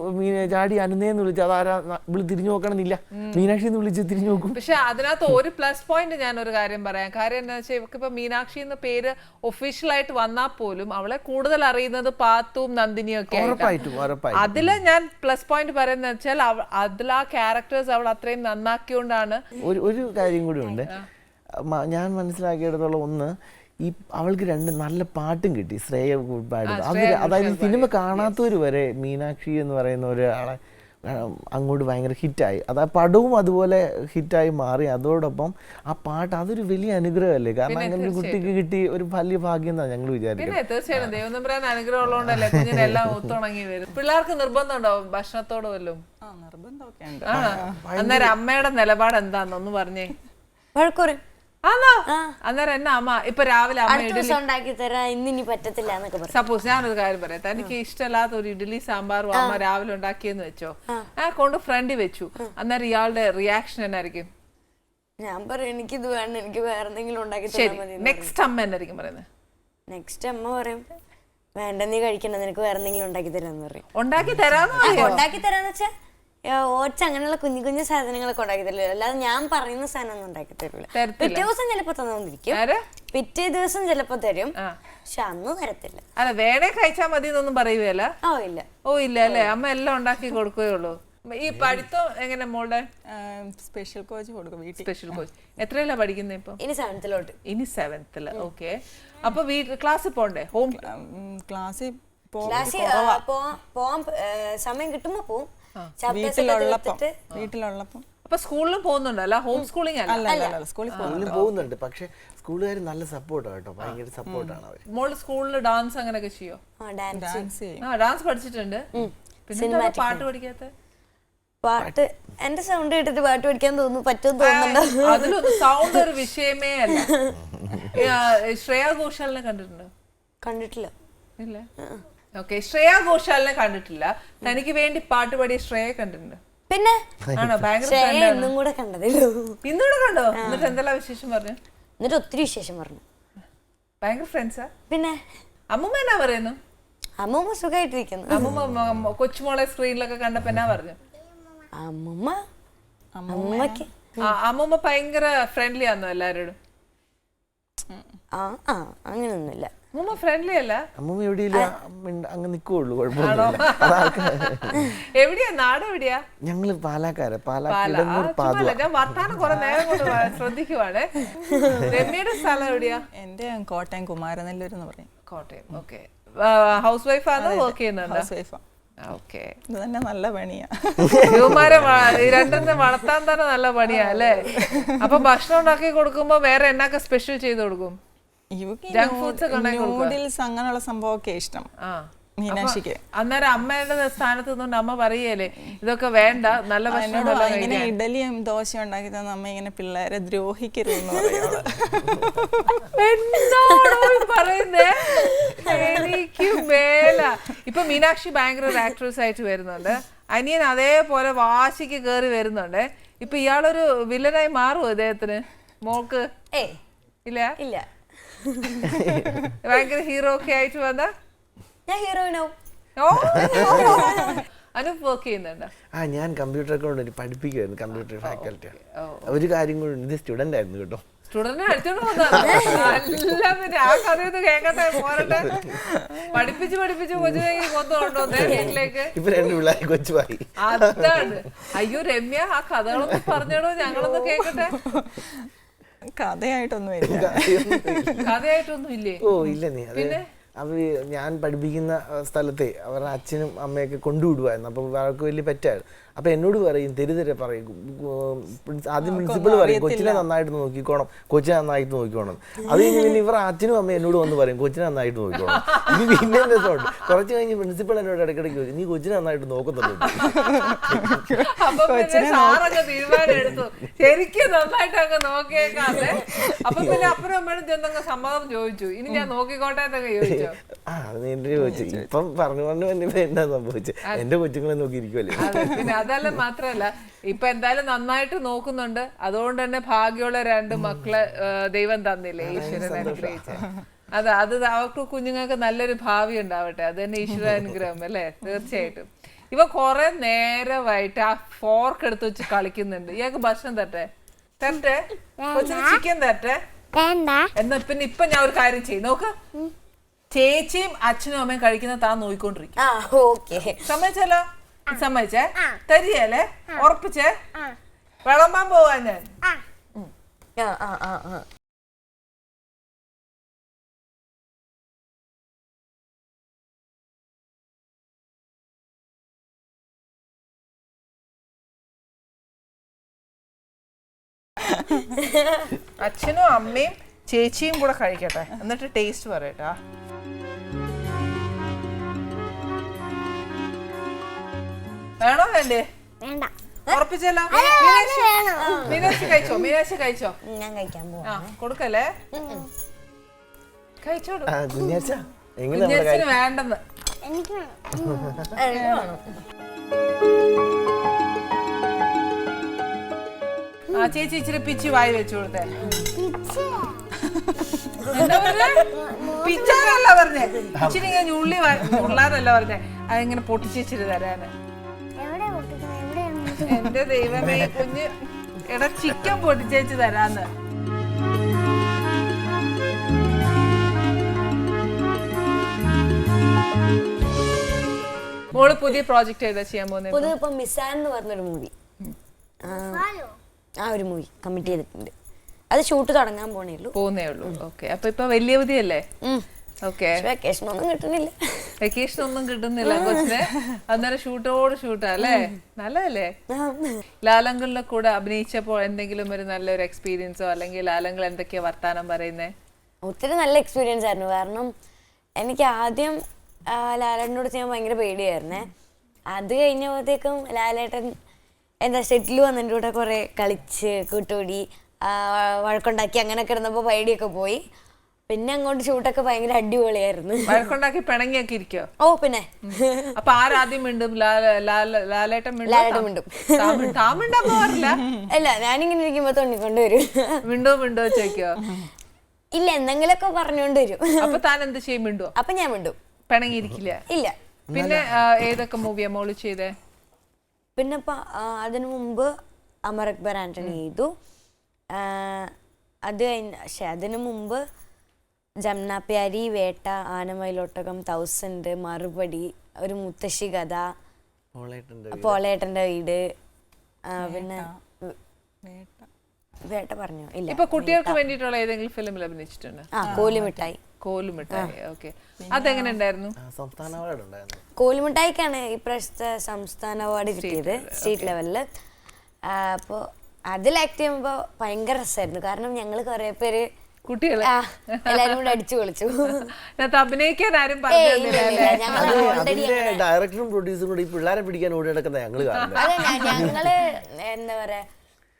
ചാടി അനുനയെന്ന് വിളിച്ചു, അതാരാ ഇവള് തിരിഞ്ഞു നോക്കണമെന്നില്ല, മീനാക്ഷി എന്ന് വിളിച്ച് തിരിഞ്ഞു നോക്കും. പക്ഷെ അതിനകത്ത് ഒരു പ്ലസ് പോയിന്റ് ഞാൻ ഒരു കാര്യം പറയാം. കാര്യം എന്താ വെച്ചാൽ ഇവക്കിപ്പോ മീനാക്ഷി എന്ന പേര് ഒഫീഷ്യൽ ആയിട്ട് വന്നാൽ പോലും അവളെ കൂടുതൽ അറിയുന്നത് പാത്തും നന്ദിനിയും ഒക്കെ. അതില് ഞാൻ പ്ലസ് പോയിന്റ് പറയുന്നത് വെച്ചാൽ അതിൽ ആ ക്യാരക്ടേഴ്സ് അവൾ അത്രയും നന്നാക്കിയോണ്ടാണ്. ഒരു കാര്യം കൂടി ഉണ്ട് ഞാൻ മനസ്സിലാക്കിയെടുത്തോളം. ഒന്ന്, ഈ അവൾക്ക് 2 നല്ല പാട്ടും കിട്ടി, ശ്രേയ പാടും. അതായത് സിനിമ കാണാത്തവര് വരെ മീനാക്ഷി എന്ന് പറയുന്ന ഒരാളെ അങ്ങോട്ട് ഭയങ്കര ഹിറ്റായി. അത് ആ പടവും അതുപോലെ ഹിറ്റായി മാറി. അതോടൊപ്പം ആ പാട്ട് അതൊരു വലിയ അനുഗ്രഹമല്ലേ? കാരണം അങ്ങനെ ഒരു കുട്ടിക്ക് കിട്ടി ഒരു വലിയ ഭാഗ്യം എന്നാണ് ഞങ്ങൾ വിചാരിക്കുന്നത്. തീർച്ചയായും ദൈവം തമ്പുരാൻ അനുഗ്രഹം ഉള്ളതുകൊണ്ടല്ലേ കുഞ്ഞിനെല്ലാം ഒത്തുണങ്ങി വരും. പിള്ളേർക്ക് നിർബന്ധം ഉണ്ടാവും ഭക്ഷണത്തോട് വല്ലതും? അന്നേരം അമ്മയുടെ നിലപാട് എന്താന്നൊന്ന് പറഞ്ഞേ. വഴക്കുറയും. അന്നേരം എന്നാ അമ്മ ഇപ്പൊ രാവിലെ സപ്പോസ് ഞാനൊരു കാര്യം പറയാം, തനിക്ക് ഇഷ്ടമല്ലാത്ത ഒരു ഇഡ്ഡലി സാമ്പാറും അമ്മ രാവിലെ ഉണ്ടാക്കിയെന്ന് വെച്ചോ, കൊണ്ട് ഫ്രണ്ടിൽ വെച്ചു, അന്നേരം ഇയാളുടെ റിയാക്ഷൻ എന്നായിരിക്കും? ഞാൻ പറയും എനിക്കിത് വേണ്ട, എനിക്ക് വേറെ എന്തെങ്കിലും ഉണ്ടാക്കി. നെക്സ്റ്റ് അമ്മ എന്നായിരിക്കും പറയുന്നത്? നെക്സ്റ്റ് അമ്മ പറയും വേണ്ട നീ കഴിക്കണം, നിനക്ക് വേറെ എന്തെങ്കിലും ഉണ്ടാക്കി തരാന്ന് പറയും. ഉണ്ടാക്കി തരാന്ന് വെച്ചാ ഓട്സ് അങ്ങനെയുള്ള കുഞ്ഞു കുഞ്ഞു സാധനങ്ങളൊക്കെ ഉണ്ടാക്കി തരില്ല, അല്ലാതെ ഞാൻ പറയുന്ന സാധനം ഒന്നും ഉണ്ടാക്കി തരില്ല. പിറ്റേ ദിവസം ചിലപ്പോ തന്നിരിക്കും, പിറ്റേ ദിവസം ചിലപ്പോ തരും, പക്ഷെ അന്ന് തരത്തില്ല. അല്ല വേണേ കഴിച്ചാൽ മതി എന്നൊന്നും പറയുകയല്ല. ഓ ഇല്ല അല്ലേ, അമ്മ എല്ലാം ഉണ്ടാക്കി കൊടുക്കുകയുള്ളൂ. ഈ പഠിത്തം എങ്ങനെ മോളുടെ? സ്പെഷ്യൽ കോച്ച് കൊടുക്കും വീട്ടിൽ. സ്പെഷ്യൽ കോച്ച് എത്രയല്ല പഠിക്കുന്നത് ഇപ്പൊ? ഇനി 7th. ഇനി 7th. ഓക്കെ. അപ്പൊ ക്ലാസ്സിൽ പോണ്ടേ? ഹോം ക്ലാസ്സിൽ പോവാൻ സമയം കിട്ടുമ്പോ പോവും. വീട്ടിലുള്ളപ്പം. അപ്പൊ സ്കൂളിലും പോകുന്നുണ്ടല്ലോ, ഹോം സ്കൂളിംഗ് അല്ല സ്കൂളിൽ പോകുന്നുണ്ട്. പക്ഷെ സ്കൂളുകാർ നല്ല സപ്പോർട്ടാണ് കേട്ടോ, ഭയങ്കര സപ്പോർട്ടാണ് അവർ. മോള് സ്കൂളിൽ ഡാൻസ് അങ്ങനെയൊക്കെ ചെയ്യോ? ഡാൻസ് പഠിച്ചിട്ടുണ്ട്. പിന്നെ പാട്ട് പഠിക്കാത്ത? പാട്ട് എന്റെ സൗണ്ട് കേട്ടിട്ട് പാട്ട് പഠിക്കാൻ തോന്നുന്നു, പറ്റുമെന്ന് തോന്നുന്നുണ്ടോ? അതിലൊന്നും സൗണ്ട് ഒരു വിഷയമേ അല്ല. ശ്രേയാ ഘോഷാലിനെ കണ്ടിട്ടുണ്ടോ? കണ്ടിട്ടില്ല. ഇല്ല. ഓക്കെ. ശ്രേയാ ഘോഷാലിനെ കണ്ടിട്ടില്ല, തനിക്ക് വേണ്ടി പാട്ട് പാടിയ ശ്രേയ കണ്ടിട്ടുണ്ട്. പിന്നെ ആണോ? ഭയങ്കര ഇന്നും കൂടെ കണ്ടതല്ലോ. ഇന്നൂടെ കണ്ടോ? എന്നിട്ട് എന്തെല്ലാം വിശേഷം പറഞ്ഞു? എന്നിട്ട് ഒത്തിരി വിശേഷം പറഞ്ഞു. ഭയങ്കര ഫ്രണ്ട്സാ? പിന്നെ അമ്മൂമ്മ എന്നാ പറയുന്നു? അമ്മൂമ്മ സുഖമായിട്ടിരിക്കുന്നു. അമ്മൂമ്മ കൊച്ചുമോളെ സ്ക്രീനിലൊക്കെ കണ്ടപ്പോ എന്നാ പറഞ്ഞു? അമ്മൂമ്മ ഭയങ്കര ഫ്രണ്ട്ലി ആണോ എല്ലാരോടും? അങ്ങനൊന്നുമില്ല. അമ്മൂമ്മ ഫ്രണ്ട്ലി അല്ല. അമ്മൂമ്മ എവിടെയില്ല, അങ്ങ് നിക്കുള്ളൂ, കുഴപ്പമില്ല. എവിടെയാ? നാട് എവിടെയാ? ഞങ്ങള് പാലക്കാര്. ഞാൻ വർത്താനം കുറെ നേരം കൊണ്ട് ശ്രദ്ധിക്കുവാണ്. രമ്യയുടെ സ്ഥലം എവിടെയാ? എന്റെ കോട്ടയം കുമാരനെല്ലൂർ എന്ന് പറയും. കോട്ടയം. ഓക്കെ. ഹൗസ് വൈഫ് ആണോ വർക്ക് ചെയ്യുന്നുണ്ടോ? ഹൗസ് വൈഫാ. ഓക്കെ. ഇത് തന്നെ നല്ല പണിയാ. ഇവന്മാരെ രണ്ടെണ്ണ വളർത്താൻ തന്നെ നല്ല പണിയാ അല്ലേ? അപ്പൊ ഭക്ഷണം ഉണ്ടാക്കി കൊടുക്കുമ്പോ വേറെ എന്നൊക്കെ സ്പെഷ്യൽ ചെയ്ത് കൊടുക്കും? നൂഡിൽസ് അങ്ങനെയുള്ള സംഭവമൊക്കെ ഇഷ്ടം മീനാക്ഷിക്ക്. അന്നേരം അമ്മയുടെ സ്ഥാനത്ത് നിന്നുകൊണ്ട് അമ്മ പറയല്ലേ ഇതൊക്കെ വേണ്ട, നല്ല ഭക്ഷണം ഇങ്ങനെ ഇഡലിയും ദോശയും ഉണ്ടാക്കി തന്ന അമ്മ ഇങ്ങനെ പിള്ളേരെ ദ്രോഹിക്കരുതെന്ന് പറയുന്നേ. എനിക്ക് മേല. ഇപ്പൊ മീനാക്ഷി ഭയങ്കര ഒരു ആക്ട്രസ് ആയിട്ട് വരുന്നുണ്ട്, അനിയൻ അതേപോലെ വാശിക്ക് കേറി വരുന്നുണ്ട്. ഇപ്പൊ ഇയാളൊരു വില്ലനായി മാറുമോ ഇദ്ദേഹത്തിന്? മോൾക്ക് ഇല്ല ഇല്ല ഭയങ്കര ഹീറോ ഒക്കെ ആയിട്ട് വന്ന ഞാൻ ഹീറോയിനാവും. അനൂപ് വർക്ക് ചെയ്യുന്നുണ്ടോ? ഞാൻ കമ്പ്യൂട്ടർ അക്കൗണ്ട് പഠിപ്പിക്കുമായിരുന്നു, കമ്പ്യൂട്ടർ ഫാക്കൽറ്റി. ഒരു കാര്യം കൂടി, ഇത് സ്റ്റുഡന്റ് ആയിരുന്നു കേട്ടോ. സ്റ്റുഡന്റിനെ അടിച്ചോണ്ട് പോകുന്നതാണ്. ആ കഥയൊന്ന് കേക്കട്ടെ, പോരട്ടെ. പഠിപ്പിച്ച് കൊച്ചുകൈ കൊന്നുകൊണ്ടോന്നേ വീട്ടിലേക്ക്. ഇപ്പൊ 2 പിള്ളേർ കൊച്ചുമായി. അതാണ്. അയ്യോ രമ്യ, ആ കഥകളൊന്നും പറഞ്ഞോളൂ, ഞങ്ങളൊന്ന് കേക്കട്ടെ. കഥയായിട്ടൊന്നും കഥയായിട്ടൊന്നും ഇല്ലേ? ഓ ഇല്ല. നീ പിന്നെ അവർ ഞാൻ പഠിപ്പിക്കുന്ന സ്ഥലത്തെ അവരുടെ അച്ഛനും അമ്മയൊക്കെ കൊണ്ടുവിടുമായിരുന്നു. അപ്പോൾ അവർക്ക് വലിയ പറ്റായിരുന്നു. അപ്പോൾ എന്നോട് പറയും തെരുതെരെ പറയും, ആദ്യം പ്രിൻസിപ്പൾ പറയും കൊച്ചിനെ നന്നായിട്ട് നോക്കിക്കോണം, കൊച്ചിനെ നന്നായിട്ട് നോക്കിക്കോണം. അത് കഴിഞ്ഞ് പിന്നെ ഇവർ അച്ഛനും അമ്മയും എന്നോട് വന്ന് പറയും കൊച്ചിനെ നന്നായിട്ട് നോക്കിക്കോണം. ഇത് പിന്നെ രസമുണ്ട്. കുറച്ച് കഴിഞ്ഞ് പ്രിൻസിപ്പൾ എന്നോട് ഇടയ്ക്കിടയ്ക്ക് ചോദിച്ചു നീ കൊച്ചിനെ നന്നായിട്ട് നോക്കുന്നുണ്ടോ. ശരിക്കും നന്നായിട്ട് അങ്ങ് നോക്കിയേക്കാതെ അപ്പൊ പിന്നെ അപ്പനും അമ്മയും ചെന്നങ്ങ് സമ്മതം ചോദിച്ചു, ഇനി ഞാൻ നോക്കിക്കോട്ടെ എന്നൊക്കെ ചോദിച്ചു. അത് എന്റെ ചോദിച്ചു. ഇപ്പം പറഞ്ഞു പറഞ്ഞപ്പോ എന്താ സംഭവിച്ചത്, എന്റെ കൊച്ചുങ്ങളെ നോക്കിയിരിക്കുമല്ലേ. പിന്നെ അതല്ല മാത്രല്ല ഇപ്പൊ എന്തായാലും നന്നായിട്ട് നോക്കുന്നുണ്ട്. അതുകൊണ്ട് തന്നെ ഭാഗ്യമുള്ള 2 മക്കളെ ദൈവം തന്നില്ലേ, ഈശ്വരൻ അനുഗ്രഹിച്ച്. അത് അവർക്ക് കുഞ്ഞുങ്ങൾക്ക് നല്ലൊരു ഭാവി ഉണ്ടാവട്ടെ. അത് തന്നെ ഈശ്വര അനുഗ്രഹം അല്ലേ, തീർച്ചയായിട്ടും. ഇവ കുറെ നേരമായിട്ട് ആ ഫോർക്ക് എടുത്ത് വെച്ച് കളിക്കുന്നുണ്ട്. ഇയാൾക്ക് ഭക്ഷണം തട്ടെ കൊച്ചിന് ചിക്കൻ തട്ടെ എന്നാ. പിന്നെ ഇപ്പൊ ഞാൻ ഒരു കാര്യം ചെയ്യും, നോക്ക്, ചേച്ചിയും അച്ഛനും അമ്മയും കഴിക്കുന്ന താൻ നോക്കിക്കൊണ്ടിരിക്കും. സമ്മതിച്ചല്ലോ, സമ്മതിച്ചേ, തരികയല്ലേ, ഉറപ്പിച്ചേ, വിളമ്പാൻ പോവാ ഞാൻ. അച്ഛനും അമ്മയും ചേച്ചിയും കൂടെ കഴിക്കട്ടെ, എന്നിട്ട് ടേസ്റ്റ് പറയട്ടാ. വേണോ വേണ്ടേ? ഉറപ്പിച്ചല്ലോ. മീനാക്ഷി കഴിച്ചോ, മീനാക്ഷി കഴിച്ചോ. ഞാൻ കഴിക്കാൻ പോവാ. കൊടുക്കല്ലേ, കഴിച്ചോളൂ. എങ്ങനെ വേണ്ടെന്ന് ചേച്ചി ഇച്ചിരി പിച്ചി വായി വെച്ചു കൊടുത്തേ. പിച്ചാനല്ല പറഞ്ഞേ, ഇച്ചിരി ഇങ്ങനെ ഉള്ളാരല്ല പറഞ്ഞേ, അതിങ്ങനെ പൊട്ടിച്ചിരി തരാന്. എന്റെ ദൈവമേ കുഞ്ഞ്, എടാ ചിക്കൻ പൊട്ടിച്ചേച്ച് തരാന്ന്. മോള് പുതിയ പ്രോജക്റ്റ് ഏതാ ചെയ്യാൻ പോകുന്നത്? ഇപ്പൊ മിസാൻ എന്ന് പറഞ്ഞൊരു മൂവി, ആ ഒരു മൂവി കമ്മിറ്റ് ചെയ്തിട്ടുണ്ട്. അത് ഷൂട്ട് തുടങ്ങാൻ പോകുന്നേ ഉള്ളൂ. ഓക്കെ, അപ്പൊ ഇപ്പൊ വലിയ അവധിയല്ലേ? ഓക്കെ, വെക്കേഷൻ ഒന്നും കിട്ടുന്നില്ല. വെക്കേഷൻ ഒന്നും കിട്ടുന്നില്ല കൊച്ചിനെ, അന്നേരം ഷൂട്ടോട് ഷൂട്ടാ അല്ലേ? നല്ലതല്ലേ? ലാലങ്കളിലെ കൂടെ അഭിനയിച്ചപ്പോൾ എന്തെങ്കിലും ഒരു നല്ലൊരു എക്സ്പീരിയൻസോ, അല്ലെങ്കിൽ ലാലങ്കൾ എന്തൊക്കെയാ വർത്താനം പറയുന്നേ? ഒത്തിരി നല്ല എക്സ്പീരിയൻസ് ആയിരുന്നു. കാരണം എനിക്ക് ആദ്യം ലാലേട്ടനോട് ചെയ്യാൻ ഭയങ്കര പേടിയായിരുന്നേ. അത് കഴിഞ്ഞപ്പോഴത്തേക്കും ലാലേട്ടൻ എന്താ സെറ്റിൽ വന്നതിൻ്റെ കൂടെ കുറെ കളിച്ച് കൂട്ടുകൂടി വഴക്കുണ്ടാക്കി അങ്ങനെയൊക്കെ ഇരുന്നപ്പോൾ പേടിയൊക്കെ പോയി. പിന്നെ അങ്ങോട്ട് ഷൂട്ടൊക്കെ ഭയങ്കര അടിപൊളിയായിരുന്നു. വഴക്കുണ്ടാക്കി പിണങ്ങിയൊക്കെ ഇരിക്കോ? ഓ പിന്നെ. അപ്പൊ ആരാദ്യം മിണ്ടും? ലാലേട്ടൻ മിണ്ടും. അല്ല, ഞാനിങ്ങനെ ഇരിക്കുമ്പോ തൊണ്ണിക്കൊണ്ടുവരും. മിണ്ടോ ചോദിക്കോ? ഇല്ല, എന്തെങ്കിലുമൊക്കെ പറഞ്ഞോണ്ട് വരും. അപ്പൊ താൻ എന്ത് ചെയ്യും? മിണ്ടോ? അപ്പൊ ഞാൻ മിണ്ടും. പിണങ്ങിയിരിക്കില്ല? ഇല്ല. പിന്നെ ഏതൊക്കെ മൂവിയാ മോള് ചെയ്തേ? പിന്നെ അതിനു മുമ്പ് അമർ അക്ബർ ആന്റണി ചെയ്തു. അത് കഴിഞ്ഞ അതിനു മുമ്പ് ജമുന പ്യാരി, വേട്ട, ആനമയിലൊട്ടകം, 1000, മറുപടി, ഒരു മുത്തശ്ശി കഥ, പോളേട്ടന്റെ വീട്, പിന്നെ വേട്ട പറഞ്ഞു. ഇല്ല, ഇപ്പൊ കുട്ടികൾക്ക് വേണ്ടിയിട്ടുള്ള ഏതെങ്കിലും ഫിലിമിൽ അഭിനയിച്ചിട്ടുണ്ട്? കോലുമിഠായി. ഓക്കെ, അതെങ്ങനെ ഉണ്ടായിരുന്നു? കോലുമിഠായിക്കാണ് ഇപ്രാവശ്യത്തെ സംസ്ഥാന അവാർഡ് കിട്ടിയത്, സ്റ്റേറ്റ് ലെവലില്. അപ്പോൾ അതിൽ ആക്ട് ചെയ്യുമ്പോ ഭയങ്കര രസമായിരുന്നു. കാരണം ഞങ്ങൾ കുറെ പേര് കുട്ടികളെ എല്ലാരും കൂടെ അടിച്ചു പൊളിച്ചു. അഭിനയിക്കാൻ ആരും ഡയറക്ടറും പ്രൊഡ്യൂസറും കൂടി പിള്ളേരെ പിടിക്കാൻ ഓടി നടക്കുന്ന ഞങ്ങള് ഞങ്ങള് എന്താ പറയാ,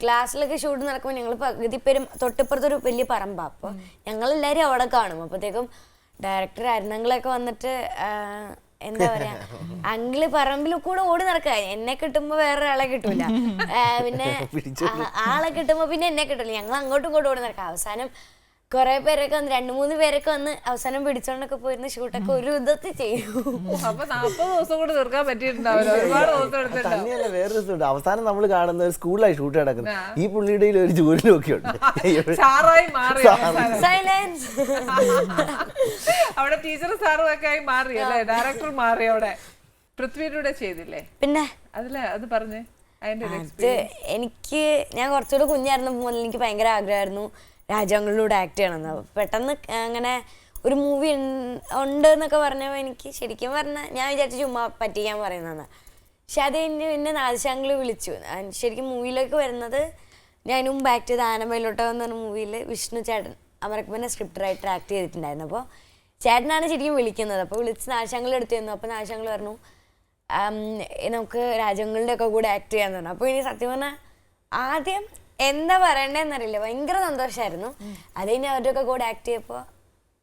ക്ലാസ്സിലൊക്കെ ഷൂട്ട് നടക്കുമ്പോൾ ഞങ്ങൾ പകുതി പേരും തൊട്ടിപ്പുറത്തൊരു വലിയ പറമ്പാ. അപ്പോൾ ഞങ്ങളെല്ലാവരും അവിടെ കാണും. അപ്പോഴത്തേക്കും ഡയറക്ടർ അരുണങ്ങളൊക്കെ വന്നിട്ട് എന്താ പറയാ, അങ്കിള് പറമ്പിൽ കൂടെ ഓടി നടക്കുക. എന്നെ കിട്ടുമ്പോ വേറെ ആളെ കിട്ടൂല, പിന്നെ ആളെ കിട്ടുമ്പോ പിന്നെ എന്നെ കിട്ടൂല. ഞങ്ങൾ അങ്ങോട്ടും ഇങ്ങോട്ടും ഓടി നടക്കാം. അവസാനം കുറെ പേരൊക്കെ വന്ന് 2-3 പേരൊക്കെ വന്ന് അവസാനം പിടിച്ചോണ്ടൊക്കെ പോയിരുന്ന ഷൂട്ടൊക്കെ ഒരു വിധത്തിൽ ചെയ്യും. അപ്പൊ 40 ദിവസം കൂടെ തീർക്കാൻ പറ്റിയിട്ടുണ്ടാവില്ല, ഒരുപാട് ദിവസം എടുത്തിട്ടുണ്ടാവും. തന്നെയല്ല, വേറെ ദിവസമുണ്ട്. അവസാനം നമ്മൾ കാണുന്ന ഒരു സ്കൂളിലായി ഷൂട്ട് നടക്കുന്നത്. ഈ പുള്ളിയുടെ ഒരു ജോലിയും ഒക്കെ ഉണ്ട്. സാറായി മാറി, സൈലൻസ്. അവിടെ ടീച്ചറും സാറും ഒക്കെ ആയി മാറി അല്ലേ? ഡയറക്ടർ മാറി. അവിടെ പൃഥ്വിയുടെ ചെയ്തില്ലേ? പിന്നെ അതിലെ അത് പറഞ്ഞേ. അത് എനിക്ക്, ഞാൻ കുറച്ചുകൂടെ കുഞ്ഞായിരുന്നു മുതൽ എനിക്ക് ഭയങ്കര ആഗ്രഹമായിരുന്നു രാജാങ്കളിലൂടെ ആക്ട് ചെയ്യണമെന്ന്. പെട്ടെന്ന് അങ്ങനെ ഒരു മൂവി ഉണ്ട് എന്നൊക്കെ പറഞ്ഞപ്പോൾ എനിക്ക് ശരിക്കും പറഞ്ഞാൽ ഞാൻ വിചാരിച്ചു ചുമ്മാ പറ്റിക്കാൻ പറയുന്നതാണ്. പക്ഷെ അത് കഴിഞ്ഞ് പിന്നെ നാദിശാങ്കിൾ വിളിച്ചു. ശരിക്കും മൂവിയിലേക്ക് വരുന്നത് ഞാൻ മുമ്പ് ആക്ട് ചെയ്ത ആനമയിലോട്ടോ എന്ന് പറഞ്ഞ മൂവിയിൽ വിഷ്ണു ചേട്ടൻ അമരക്കുമ്പനെ സ്ക്രിപ്റ്റ് റൈറ്റർ ആക്ട് ചെയ്തിട്ടുണ്ടായിരുന്നു. അപ്പോൾ ചേട്ടനാണ് ശരിക്കും വിളിക്കുന്നത്. അപ്പോൾ വിളിച്ച് നാദിശാങ്കിൾ എടുത്തു തന്നു. അപ്പോൾ നാദിശാങ്കിൾ പറഞ്ഞു നമുക്ക് രാജങ്ങളുടെ ഒക്കെ കൂടെ ആക്ട് ചെയ്യാന്ന് പറഞ്ഞു. അപ്പോൾ ഇനി സത്യം പറഞ്ഞാൽ ആദ്യം എന്താ പറയണ്ടതെന്നറിയില്ല, ഭയങ്കര സന്തോഷമായിരുന്നു. അത് കഴിഞ്ഞ് അവരുടെയൊക്കെ കൂടെ ആക്ട് ചെയ്തപ്പോൾ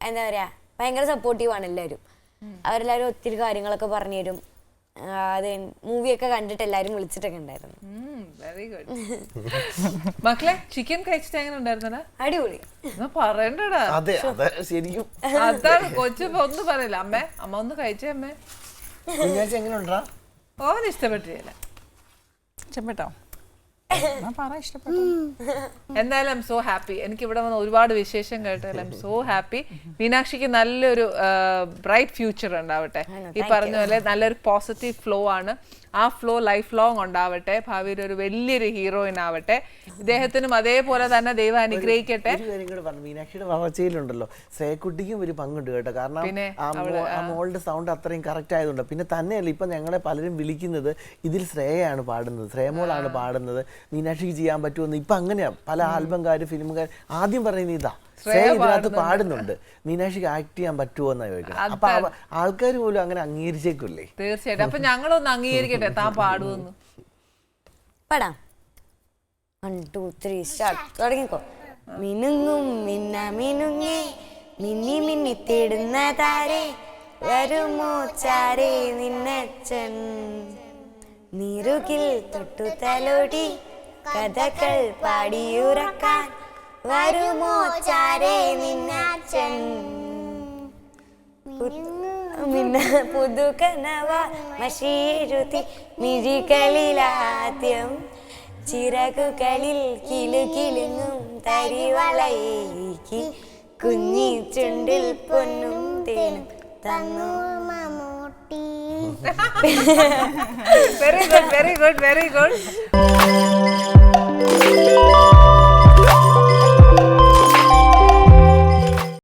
എന്താ പറയുക, ഭയങ്കര സപ്പോർട്ടീവാണ് എല്ലാവരും. അവരെല്ലാവരും ഒത്തിരി കാര്യങ്ങളൊക്കെ പറഞ്ഞു തരും. അത് മൂവിയൊക്കെ കണ്ടിട്ട് എല്ലാവരും വിളിച്ചിട്ടൊക്കെ ഉണ്ടായിരുന്നു. Very good. മക്കളെ ചിക്കൻ കഴിച്ചിട്ട് എങ്ങനെ ഉണ്ടായിരുന്നടാ? അടിപൊളി പറയണ്ടടാ. അതെ അതെ ശരിക്കും അതാണ് കൊച്ചു ഒന്നും പറയില്ല. അമ്മ ഒന്ന് കഴിച്ചേ അമ്മേ. കുഞ്ഞാഴ്ച എങ്ങനെ ഉണ്ടാ? ഓന് ഇഷ്ടപ്പെട്ടില്ല. ഇഷ്ടപ്പെട്ടോ? പറ ഇഷ്ടപ്പെട്ടു. എന്തായാലും ഐ എം സോ ഹാപ്പി. എനിക്ക് ഇവിടെ വന്ന് ഒരുപാട് വിശേഷം കേട്ടാൽ ഐ എം സോ ഹാപ്പി. മീനാക്ഷിക്ക് നല്ലൊരു ബ്രൈറ്റ് ഫ്യൂച്ചർ ഉണ്ടാവട്ടെ. ഈ പറഞ്ഞ പോലെ നല്ലൊരു പോസിറ്റീവ് ഫ്ലോ ആണ്. ആ ഫ്ലോ ലൈഫ് ലോങ് ഉണ്ടാവട്ടെ. ഭാവിയിൽ ഒരു വലിയൊരു ഹീറോയിൻ ആവട്ടെ. ഇദ്ദേഹത്തിനും അതേപോലെ തന്നെ ദൈവം അനുഗ്രഹിക്കട്ടെ. മീനാക്ഷിയുടെ വളർച്ചയിലുണ്ടല്ലോ ശ്രേയക്കുട്ടിക്കും ഒരു പങ്കുണ്ട് കേട്ടോ. കാരണം ആ മോളുടെ സൗണ്ട് അത്രയും കറക്റ്റ് ആയതുകൊണ്ട്. പിന്നെ തന്നെയല്ല ഇപ്പൊ ഞങ്ങളെ പലരും വിളിക്കുന്നത് ഇതിൽ ശ്രേയയാണ് പാടുന്നത്, ശ്രേയമോളാണ് പാടുന്നത്, മീനാക്ഷിക്ക് ചെയ്യാൻ പറ്റുമെന്ന്. ഇപ്പൊ അങ്ങനെയാ പല ആൽബംകാര് ഫിലിമുകാർ ആദ്യം പറയുന്നത് ഇതാ ശ്രേയ ഇതിനകത്ത് പാടുന്നുണ്ട്, മീനാക്ഷിക്ക് ആക്ട് ചെയ്യാൻ പറ്റുമോ എന്നാ ചോദിക്കണം. അപ്പൊ ആൾക്കാർ പോലും അങ്ങനെ അംഗീകരിച്ചേക്കില്ലേ? തീർച്ചയായിട്ടും. അപ്പൊ ഞങ്ങളൊന്ന് അംഗീകരിക്കട്ടെ താൻ പാടുമെന്ന്. പാടാം. 1 2 3 സ്റ്റാർട്ട്. തുടങ്ങിക്കോ. മിനുങ്ങും മിന്ന മിനുങ്ങി മിന്നി മിന്നി തേടുന്ന താരേ വരുമോ ചാരേ നിന്നച്ചൻ നീറുകിൽ തൊട്ടു തലോടി കഥകൾ പാടിയുറക്കാൻ വരുമോ ചാരേ നിന്നച്ചൻ പുതുകനവ മഷീരുതി മിഴികളിലാദ്യം ചിറകുകളിൽ കിലുകിലുങ്ങും തരിവളയേക്ക് കുഞ്ഞി ചുണ്ടിൽ പൊന്നും തേനും തന്നു Mammootty. Very good, very good, very good.